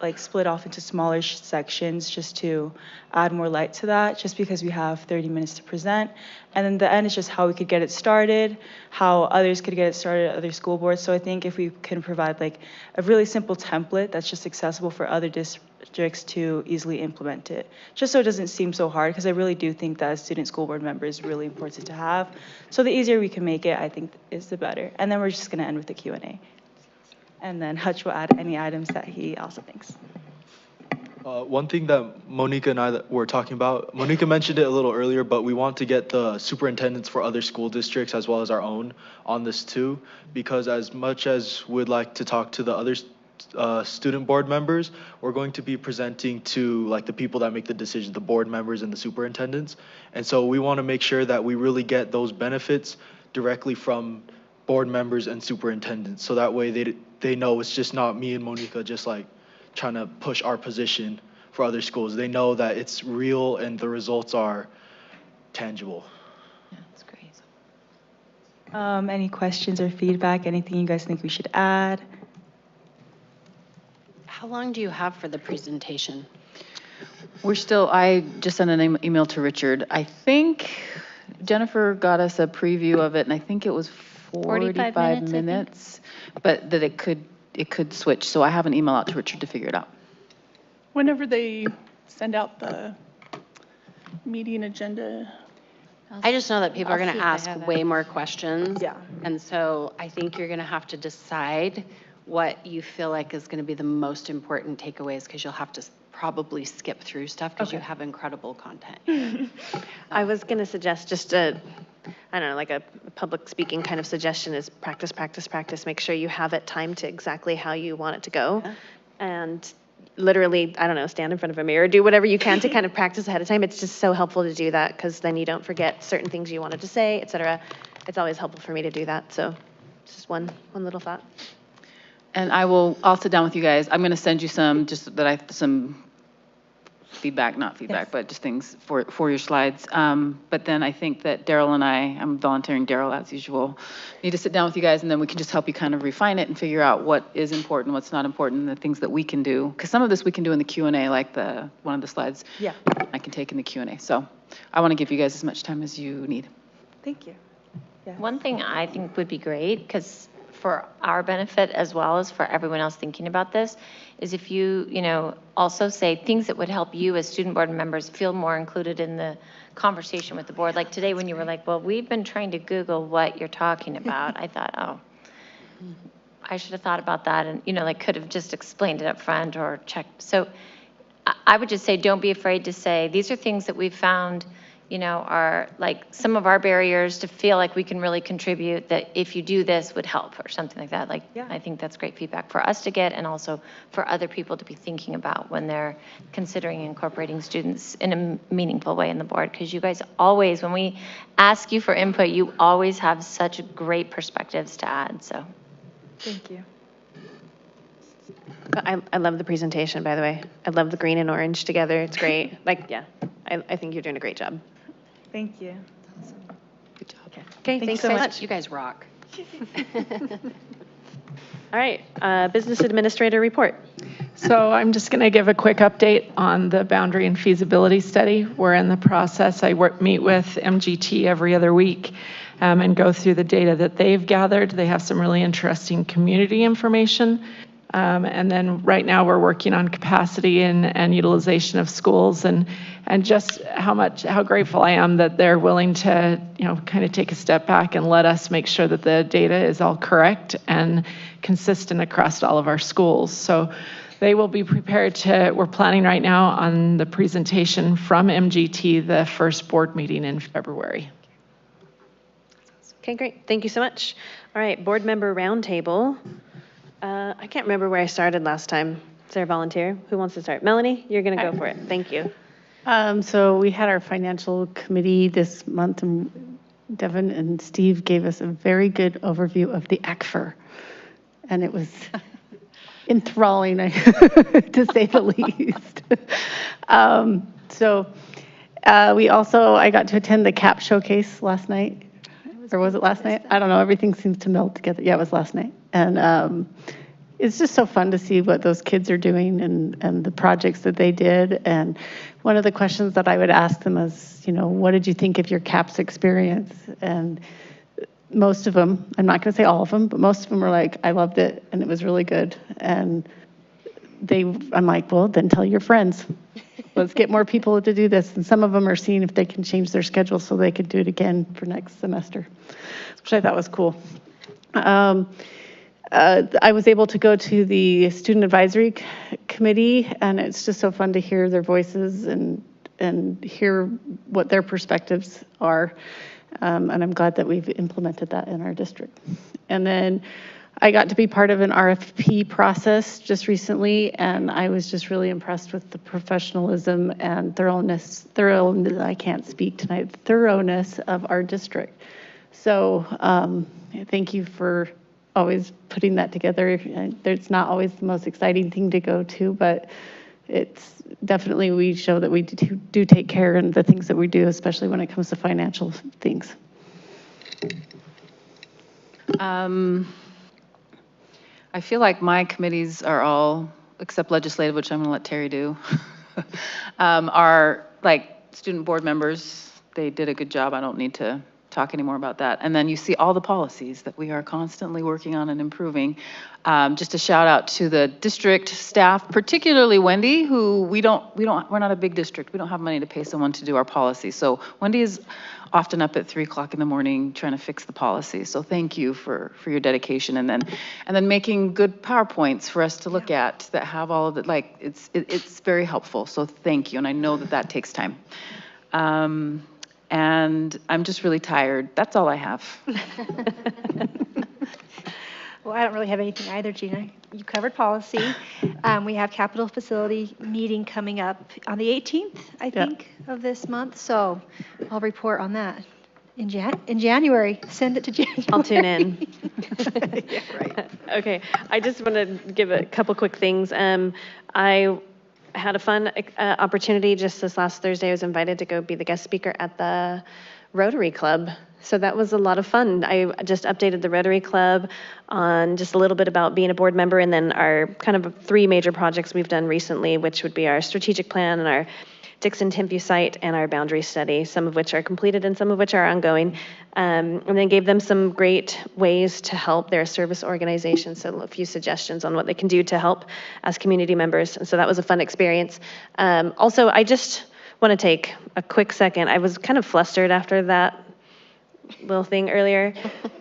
T: like split off into smaller sections just to add more light to that, just because we have 30 minutes to present. And then the end is just how we could get it started, how others could get it started at other school boards. So I think if we can provide like a really simple template that's just accessible for other districts to easily implement it, just so it doesn't seem so hard, because I really do think that a student school board member is really important to have. So the easier we can make it, I think, is the better. And then we're just going to end with the Q&A. And then Hutch will add any items that he also thinks.
F: One thing that Monica and I were talking about, Monica mentioned it a little earlier, but we want to get the superintendents for other school districts as well as our own on this too, because as much as we'd like to talk to the other student board members, we're going to be presenting to like the people that make the decisions, the board members and the superintendents. And so we want to make sure that we really get those benefits directly from board members and superintendents. So that way they know it's just not me and Monica just like trying to push our position for other schools. They know that it's real and the results are tangible.
Q: Yeah, that's great.
T: Any questions or feedback? Anything you guys think we should add?
C: How long do you have for the presentation?
M: I just sent an email to Richard. I think Jennifer got us a preview of it, and I think it was 45 minutes, but that it could switch. So I have an email out to Richard to figure it out.
R: Whenever they send out the meeting agenda.
C: I just know that people are
E: I'll
C: going
E: see
C: to
E: if I
C: ask
E: have it.
C: way more questions.
T: Yeah.
C: And so I think you're going to have to decide what you feel like is going to be the most important takeaways, because you'll have to probably skip through stuff because you have incredible content.
B: I was going to suggest just I don't know, like a public speaking kind of suggestion is practice, practice, practice. Make sure you have it timed to exactly how you want it to go.
C: Yeah.
B: And literally, I don't know, stand in front of a mirror, do whatever you can to kind of practice ahead of time. It's just so helpful to do that, because then you don't forget certain things you wanted to say, et cetera. It's always helpful for me to do that. So just one little thought.
M: And I'll sit down with you guys. I'm going to send you some feedback, not feedback, but just things for your slides. But then I think that Daryl and I'm volunteering Daryl as usual, need to sit down with you guys, and then we can just help you kind of refine it and figure out what is important, what's not important, and the things that we can do. Because some of this we can do in the Q&A, like one of the slides.
T: Yeah.
M: I can take in the Q&A. So I want to give you guys as much time as you need.
T: Thank you. Yeah.
Q: One thing I think would be great, because for our benefit as well as for everyone else thinking about this, is if you also say things that would help you as student board members feel more included in the conversation with the board. Like today when you were like, well, we've been trying to Google what you're talking about. I thought, oh, I should have thought about that, and could have just explained it up front or checked. So I would just say, don't be afraid to say, these are things that we've found are like some of our barriers to feel like we can really contribute, that if you do this would help or something like that. I think that's great feedback for us to get, and also for other people to be thinking about when they're considering incorporating students in a meaningful way in the board. Because you guys always, when we ask you for input, you always have such great perspectives to add. So
T: Thank you.
B: I love the presentation, by the way. I love the green and orange together. It's great. I think you're doing a great job.
T: Thank you.
C: Good job.
B: Okay, thanks so much.
C: You guys rock.
B: All right, business administrator report.
D: So I'm just going to give a quick update on the boundary and feasibility study. We're in the process. I meet with MGT every other week and go through the data that they've gathered. They have some really interesting community information. And then right now we're working on capacity and utilization of schools, and just how grateful I am that they're willing to, kind of take a step back and let us make sure that the data is all correct and consistent across all of our schools. So they will be prepared we're planning right now on the presentation from MGT, the first board meeting in February.
B: Okay, great. Thank you so much. All right, board member roundtable. I can't remember where I started last time. Is there a volunteer? Who wants to start? Melanie, you're going to go for it. Thank you.
U: So we had our financial committee this month, and Devin and Steve gave us a very good overview of the ACFR, and it was enthralling, to say the least. I got to attend the CAP showcase last night. or was it last night? I don't know. Everything seems to meld together. Yeah, it was last night. And it's just so fun to see what those kids are doing and the projects that they did. And one of the questions that I would ask them is, what did you think of your CAPS experience? And most of them, I'm not going to say all of them, but most of them were like, I loved it and it was really good. And I'm like, well, then tell your friends. Let's get more people to do this. And some of them are seeing if they can change their schedule so they can do it again for next semester, which I thought was cool. I was able to go to the student advisory committee, and it's just so fun to hear their voices and hear what their perspectives are. And I'm glad that we've implemented that in our district. And then I got to be part of an RFP process just recently, and I was just really impressed with the professionalism and thoroughness of our district. So thank you for always putting that together. It's not always the most exciting thing to go to, but it's definitely, we show that we do take care in the things that we do, especially when it comes to financial things.
M: I feel like my committees are all, except legislative, which I'm going to let Terry do, are like student board members. They did a good job. I don't need to talk anymore about that. And then you see all the policies that we are constantly working on and improving. Just a shout out to the district staff, particularly Wendy, who we're not a big district. We don't have money to pay someone to do our policy. So Wendy is often up at 3 o'clock in the morning trying to fix the policy. So thank you for your dedication, and then making good PowerPoints for us to look at that have all of it. Like it's very helpful. So thank you. And I know that takes time. And I'm just really tired. That's all I have.
E: Well, I don't really have anything either, Gina. You covered policy. We have capital facility meeting coming up on the 18th, I think, of this month. So I'll report on that in January. Send it to January.
B: I'll tune in.
E: Yeah, right.
B: Okay, I just want to give a couple quick things. I had a fun opportunity just this last Thursday. I was invited to go be the guest speaker at the Rotary Club. So that was a lot of fun. I just updated the Rotary Club on just a little bit about being a board member, and then our kind of 3 major projects we've done recently, which would be our strategic plan and our Dixon-Timpview site and our boundary study, some of which are completed and some of which are ongoing. And then gave them some great ways to help their service organizations, so a few suggestions on what they can do to help as community members. And so that was a fun experience. Also, I just want to take a quick second. I was kind of flustered after that little thing earlier.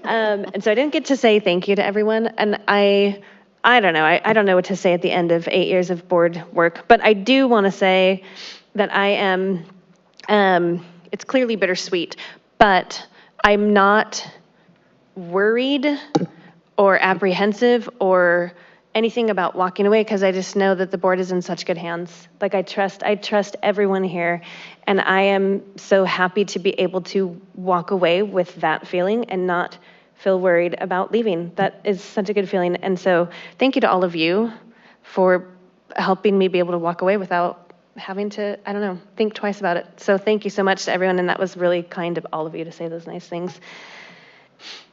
B: And so I didn't get to say thank you to everyone. And I don't know. I don't know what to say at the end of 8 years of board work, but I do want to say that I am, it's clearly bittersweet, but I'm not worried or apprehensive or anything about walking away, because I just know that the board is in such good hands. Like I trust everyone here, and I am so happy to be able to walk away with that feeling and not feel worried about leaving. That is such a good feeling. And so thank you to all of you for helping me be able to walk away without having to, I don't know, think twice about it. So thank you so much to everyone, and that was really kind of all of you to say those nice things.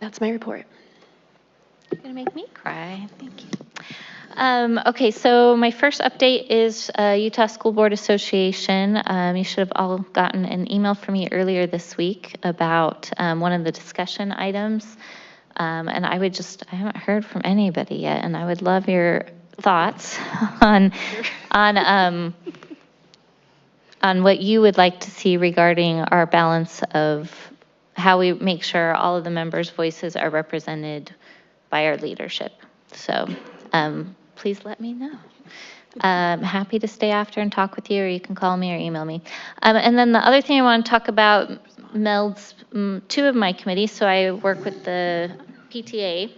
B: That's my report.
A: You're gonna make me cry. Thank you. Okay, so my first update is Utah School Board Association. You should have all gotten an email from me earlier this week about one of the discussion items. And I haven't heard from anybody yet, and I would love your thoughts on what you would like to see regarding our balance of how we make sure all of the members' voices are represented by our leadership. So please let me know. I'm happy to stay after and talk with you, or you can call me or email me. And then the other thing I want to talk about melds 2 of my committees. So I work with the PTA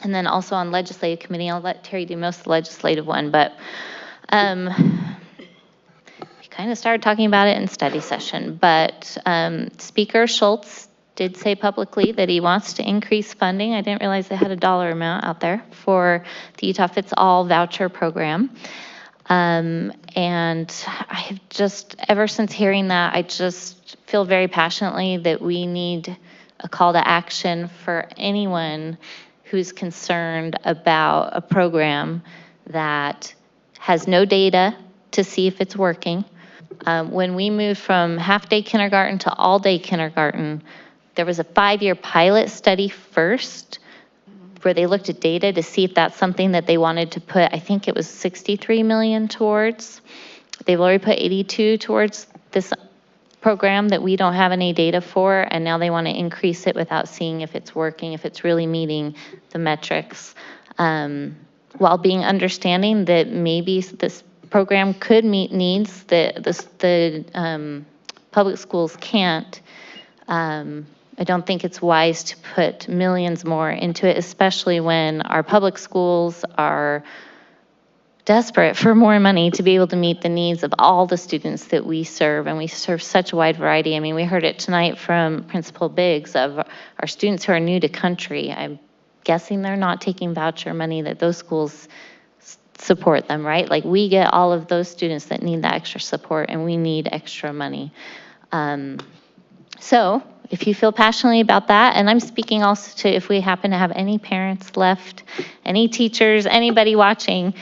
A: and then also on legislative committee. I'll let Terry do most of the legislative one, but kind of started talking about it in study session, but Speaker Schultz did say publicly that he wants to increase funding. I didn't realize they had a dollar amount out there for the Utah Fits All voucher program. And I have just, ever since hearing that, I just feel very passionately that we need a call to action for anyone who's concerned about a program that has no data to see if it's working. When we moved from half-day kindergarten to all-day kindergarten, there was a 5-year pilot study first where they looked at data to see if that's something that they wanted to put, I think it was 63 million towards. They've already put 82 towards this program that we don't have any data for, and now they want to increase it without seeing if it's working, if it's really meeting the metrics, while being understanding that maybe this program could meet needs that the public schools can't. I don't think it's wise to put millions more into it, especially when our public schools are desperate for more money to be able to meet the needs of all the students that we serve, and we serve such a wide variety. I mean, we heard it tonight from Principal Biggs of our students who are new to country. I'm guessing they're not taking voucher money, that those schools support them, right? Like, we get all of those students that need that extra support, and we need extra money. So if you feel passionately about that, and I'm speaking also to if we happen to have any parents left, any teachers, anybody watching,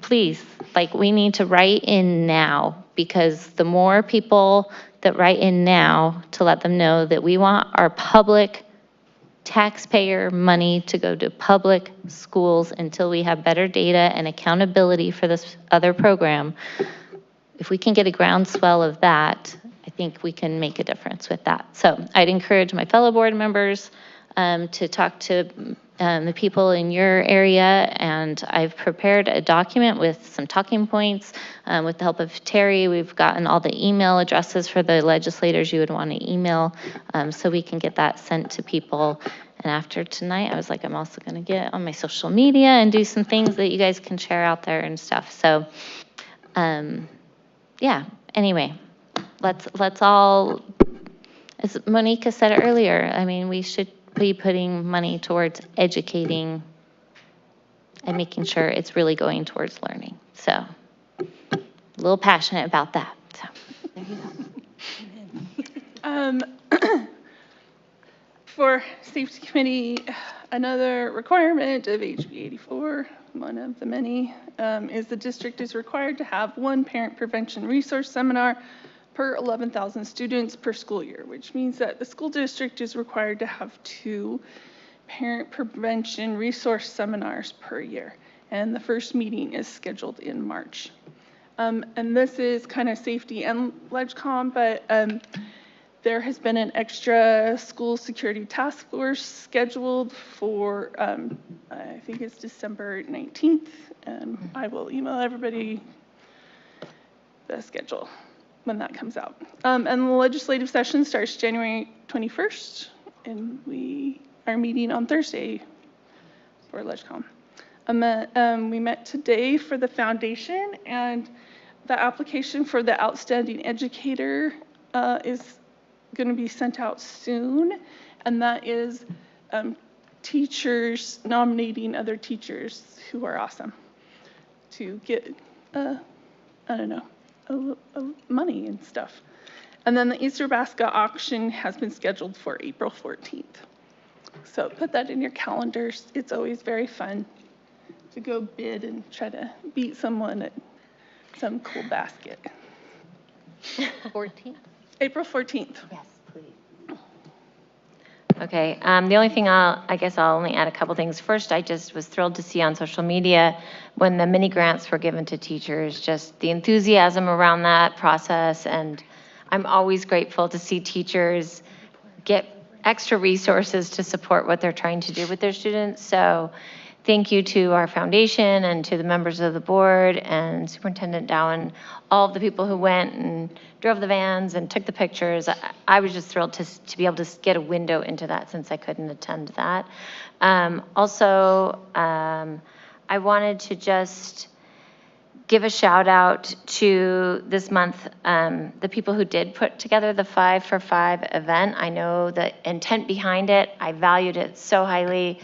A: please, like, we need to write in now, because the more people that write in now to let them know that we want our public taxpayer money to go to public schools until we have better data and accountability for this other program, if we can get a groundswell of that, I think we can make a difference with that. So I'd encourage my fellow board members to talk to the people in your area, and I've prepared a document with some talking points. With the help of Terry, we've gotten all the email addresses for the legislators you would want to email, so we can get that sent to people. And after tonight, I was like, I'm also going to get on my social media and do some things that you guys can share out there and stuff. So, yeah, anyway, let's all, as Monica said earlier, I mean, we should be putting money towards educating and making sure it's really going towards learning. So, a little passionate about that. So, there you go.
R: For Safety Committee, another requirement of HB 84, one of the many, is the district is required to have one parent prevention resource seminar per 11,000 students per school year, which means that the school district is required to have 2 parent prevention resource seminars per year. And the first meeting is scheduled in March. And this is kind of safety and LegCom, but there has been an extra school security task force scheduled for, I think it's December 19th, and I will email everybody the schedule when that comes out. And the legislative session starts January 21st, and we are meeting on Thursday for LegCom. We met today for the foundation, and the application for the outstanding educator is going to be sent out soon, and that is teachers nominating other teachers who are awesome to get, I don't know, money and stuff. And then the Easter basket auction has been scheduled for April 14th. So put that in your calendars. It's always very fun to go bid and try to beat someone at some cool basket.
A: 14th?
R: April 14th.
A: Yes, please.
Q: Okay, the only thing I guess I'll only add a couple things. First, I just was thrilled to see on social media when the mini grants were given to teachers, just the enthusiasm around that process. And I'm always grateful to see teachers get extra resources to support what they're trying to do with their students. So thank you to our foundation and to the members of the board and Superintendent Dow and all of the people who went and drove the vans and took the pictures. I was just thrilled to be able to get a window into that since I couldn't attend that. Also, I wanted to just give a shout out to this month, the people who did put together the 5 for 5 event. I know the intent behind it. I valued it so highly.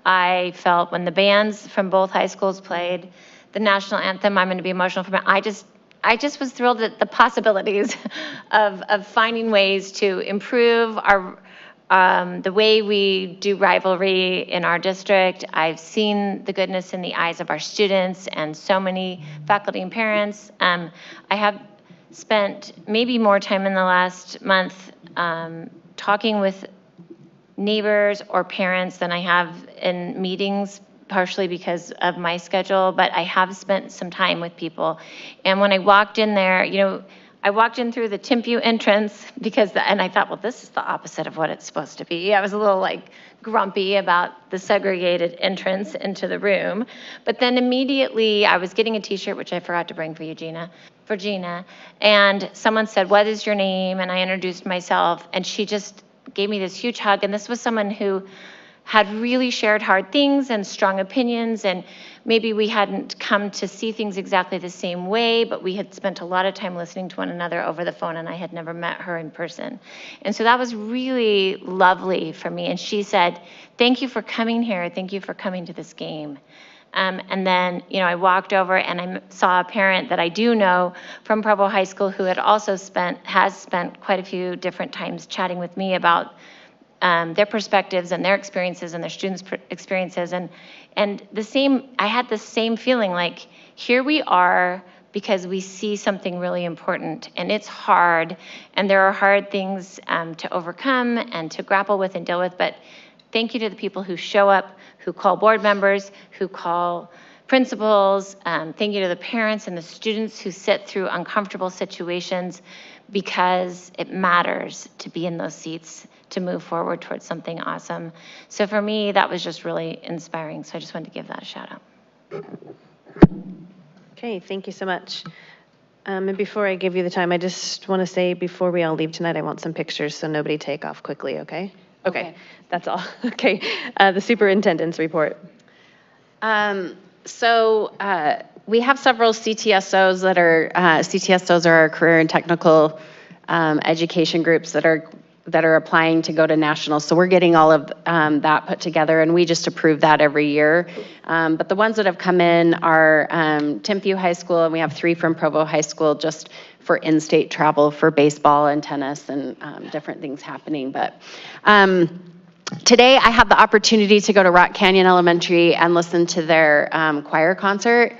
Q: I felt when the bands from both high schools played the national anthem, I'm going to be emotional for me. I just was thrilled at the possibilities of finding ways to improve the way we do rivalry in our district. I've seen the goodness in the eyes of our students and so many faculty and parents. I have spent maybe more time in the last month talking with neighbors or parents than I have in meetings, partially because of my schedule, but I have spent some time with people. And when I walked in there, I walked in through the Timpview entrance and I thought, well, this is the opposite of what it's supposed to be. I was a little grumpy about the segregated entrance into the room. But then immediately I was getting a t-shirt, which I forgot to bring for Gina, and someone said, what is your name? And I introduced myself, and she just gave me this huge hug. And this was someone who had really shared hard things and strong opinions, and maybe we hadn't come to see things exactly the same way, but we had spent a lot of time listening to one another over the phone, and I had never met her in person. And so that was really lovely for me. And she said, thank you for coming here. Thank you for coming to this game. And then, I walked over and I saw a parent that I do know from Provo High School who has spent quite a few different times chatting with me about their perspectives and their experiences and their students' experiences. And I had the same feeling, like, here we are because we see something really important, and it's hard, and there are hard things to overcome and to grapple with and deal with, but thank you to the people who show up, who call board members, who call principals. Thank you to the parents and the students who sit through uncomfortable situations, because it matters to be in those seats to move forward towards something awesome. So for me, that was just really inspiring. So I just wanted to give that a shout out.
B: Okay, thank you so much. And before I give you the time, I just want to say before we all leave tonight, I want some pictures, so nobody take off quickly, okay? Okay, that's all. Okay, the superintendent's report.
C: So we have several CTSOs CTSOs are our career and technical education groups that are applying to go to national. So we're getting all of that put together, and we just approve that every year. But the ones that have come in are Timpview High School, and we have 3 from Provo High School just for in-state travel for baseball and tennis and different things happening. But today I had the opportunity to go to Rock Canyon Elementary and listen to their choir concert.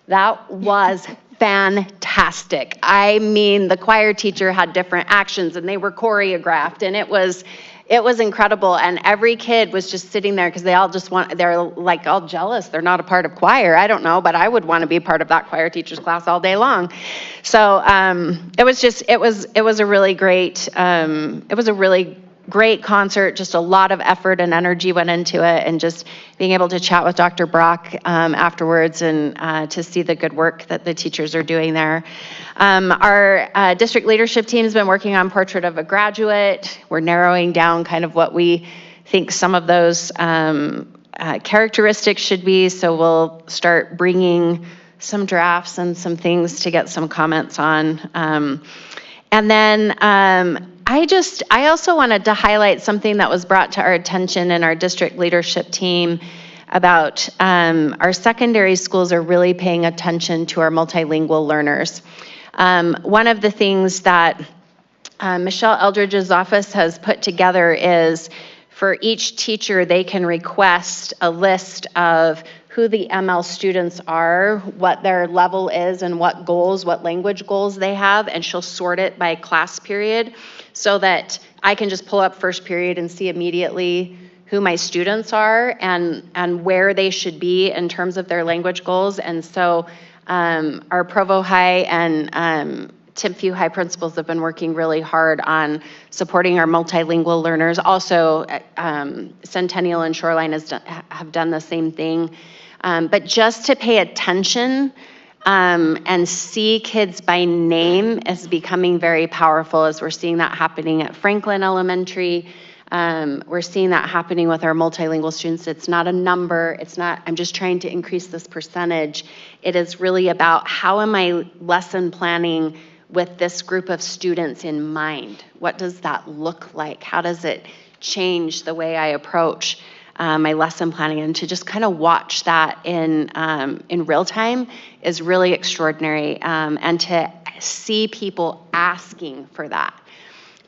C: That was fantastic. I mean, the choir teacher had different actions and they were choreographed, and it was incredible. And every kid was just sitting there because they're like all jealous. They're not a part of choir. I don't know, but I would want to be part of that choir teacher's class all day long. So it was a really great concert. Just a lot of effort and energy went into it, and just being able to chat with Dr. Brock afterwards and to see the good work that the teachers are doing there. Our district leadership team has been working on Portrait of a Graduate. We're narrowing down kind of what we think some of those characteristics should be, so we'll start bringing some drafts and some things to get some comments on. And then I also wanted to highlight something that was brought to our attention in our district leadership team about our secondary schools are really paying attention to our multilingual learners. One of the things that Michelle Eldridge's office has put together is for each teacher, they can request a list of who the ML students are, what their level is, and what language goals they have, and she'll sort it by class period so that I can just pull up first period and see immediately who my students are and where they should be in terms of their language goals. And so our Provo High and Timpview High principals have been working really hard on supporting our multilingual learners. Also, Centennial and Shoreline have done the same thing. But just to pay attention and see kids by name is becoming very powerful, as we're seeing that happening at Franklin Elementary. We're seeing that happening with our multilingual students. It's not a number. It's not, I'm just trying to increase this percentage. It is really about how am I lesson planning with this group of students in mind? What does that look like? How does it change the way I approach my lesson planning? And to just kind of watch that in real time is really extraordinary, and to see people asking for that.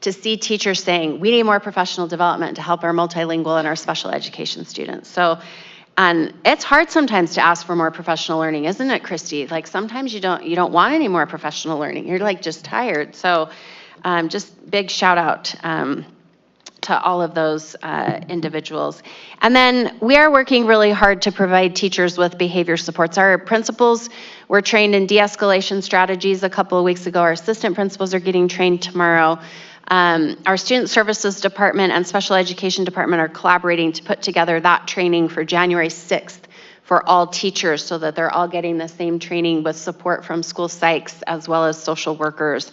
C: to see teachers saying, we need more professional development to help our multilingual and our special education students. So, and it's hard sometimes to ask for more professional learning, isn't it, Christy? Like sometimes you don't want any more professional learning. You're like just tired. So just big shout out to all of those individuals. And then we are working really hard to provide teachers with behavior supports. Our principals were trained in de-escalation strategies a couple of weeks ago. Our assistant principals are getting trained tomorrow. Our student services department and special education department are collaborating to put together that training for January 6th for all teachers so that they're all getting the same training with support from school psychs as well as social workers.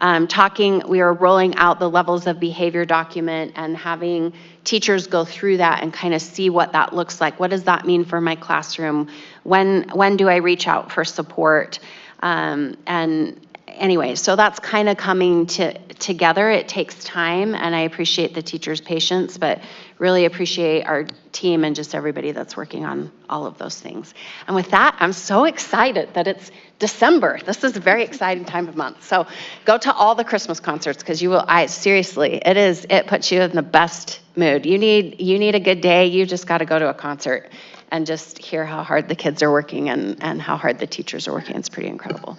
C: We are rolling out the levels of behavior document and having teachers go through that and kind of see what that looks like. What does that mean for my classroom? When do I reach out for support? And anyway, so that's kind of coming together. It takes time, and I appreciate the teachers' patience, but really appreciate our team and just everybody that's working on all of those things. And with that, I'm so excited that it's December. This is a very exciting time of month. So go to all the Christmas concerts because you will. Seriously, it puts you in the best mood. You need a good day. You just got to go to a concert and just hear how hard the kids are working and how hard the teachers are working. It's pretty incredible.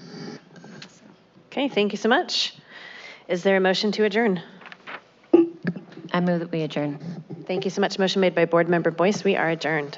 B: Okay, thank you so much. Is there a motion to adjourn?
Q: I move that we adjourn.
B: Thank you so much. Motion made by Board Member Boyce. We are adjourned.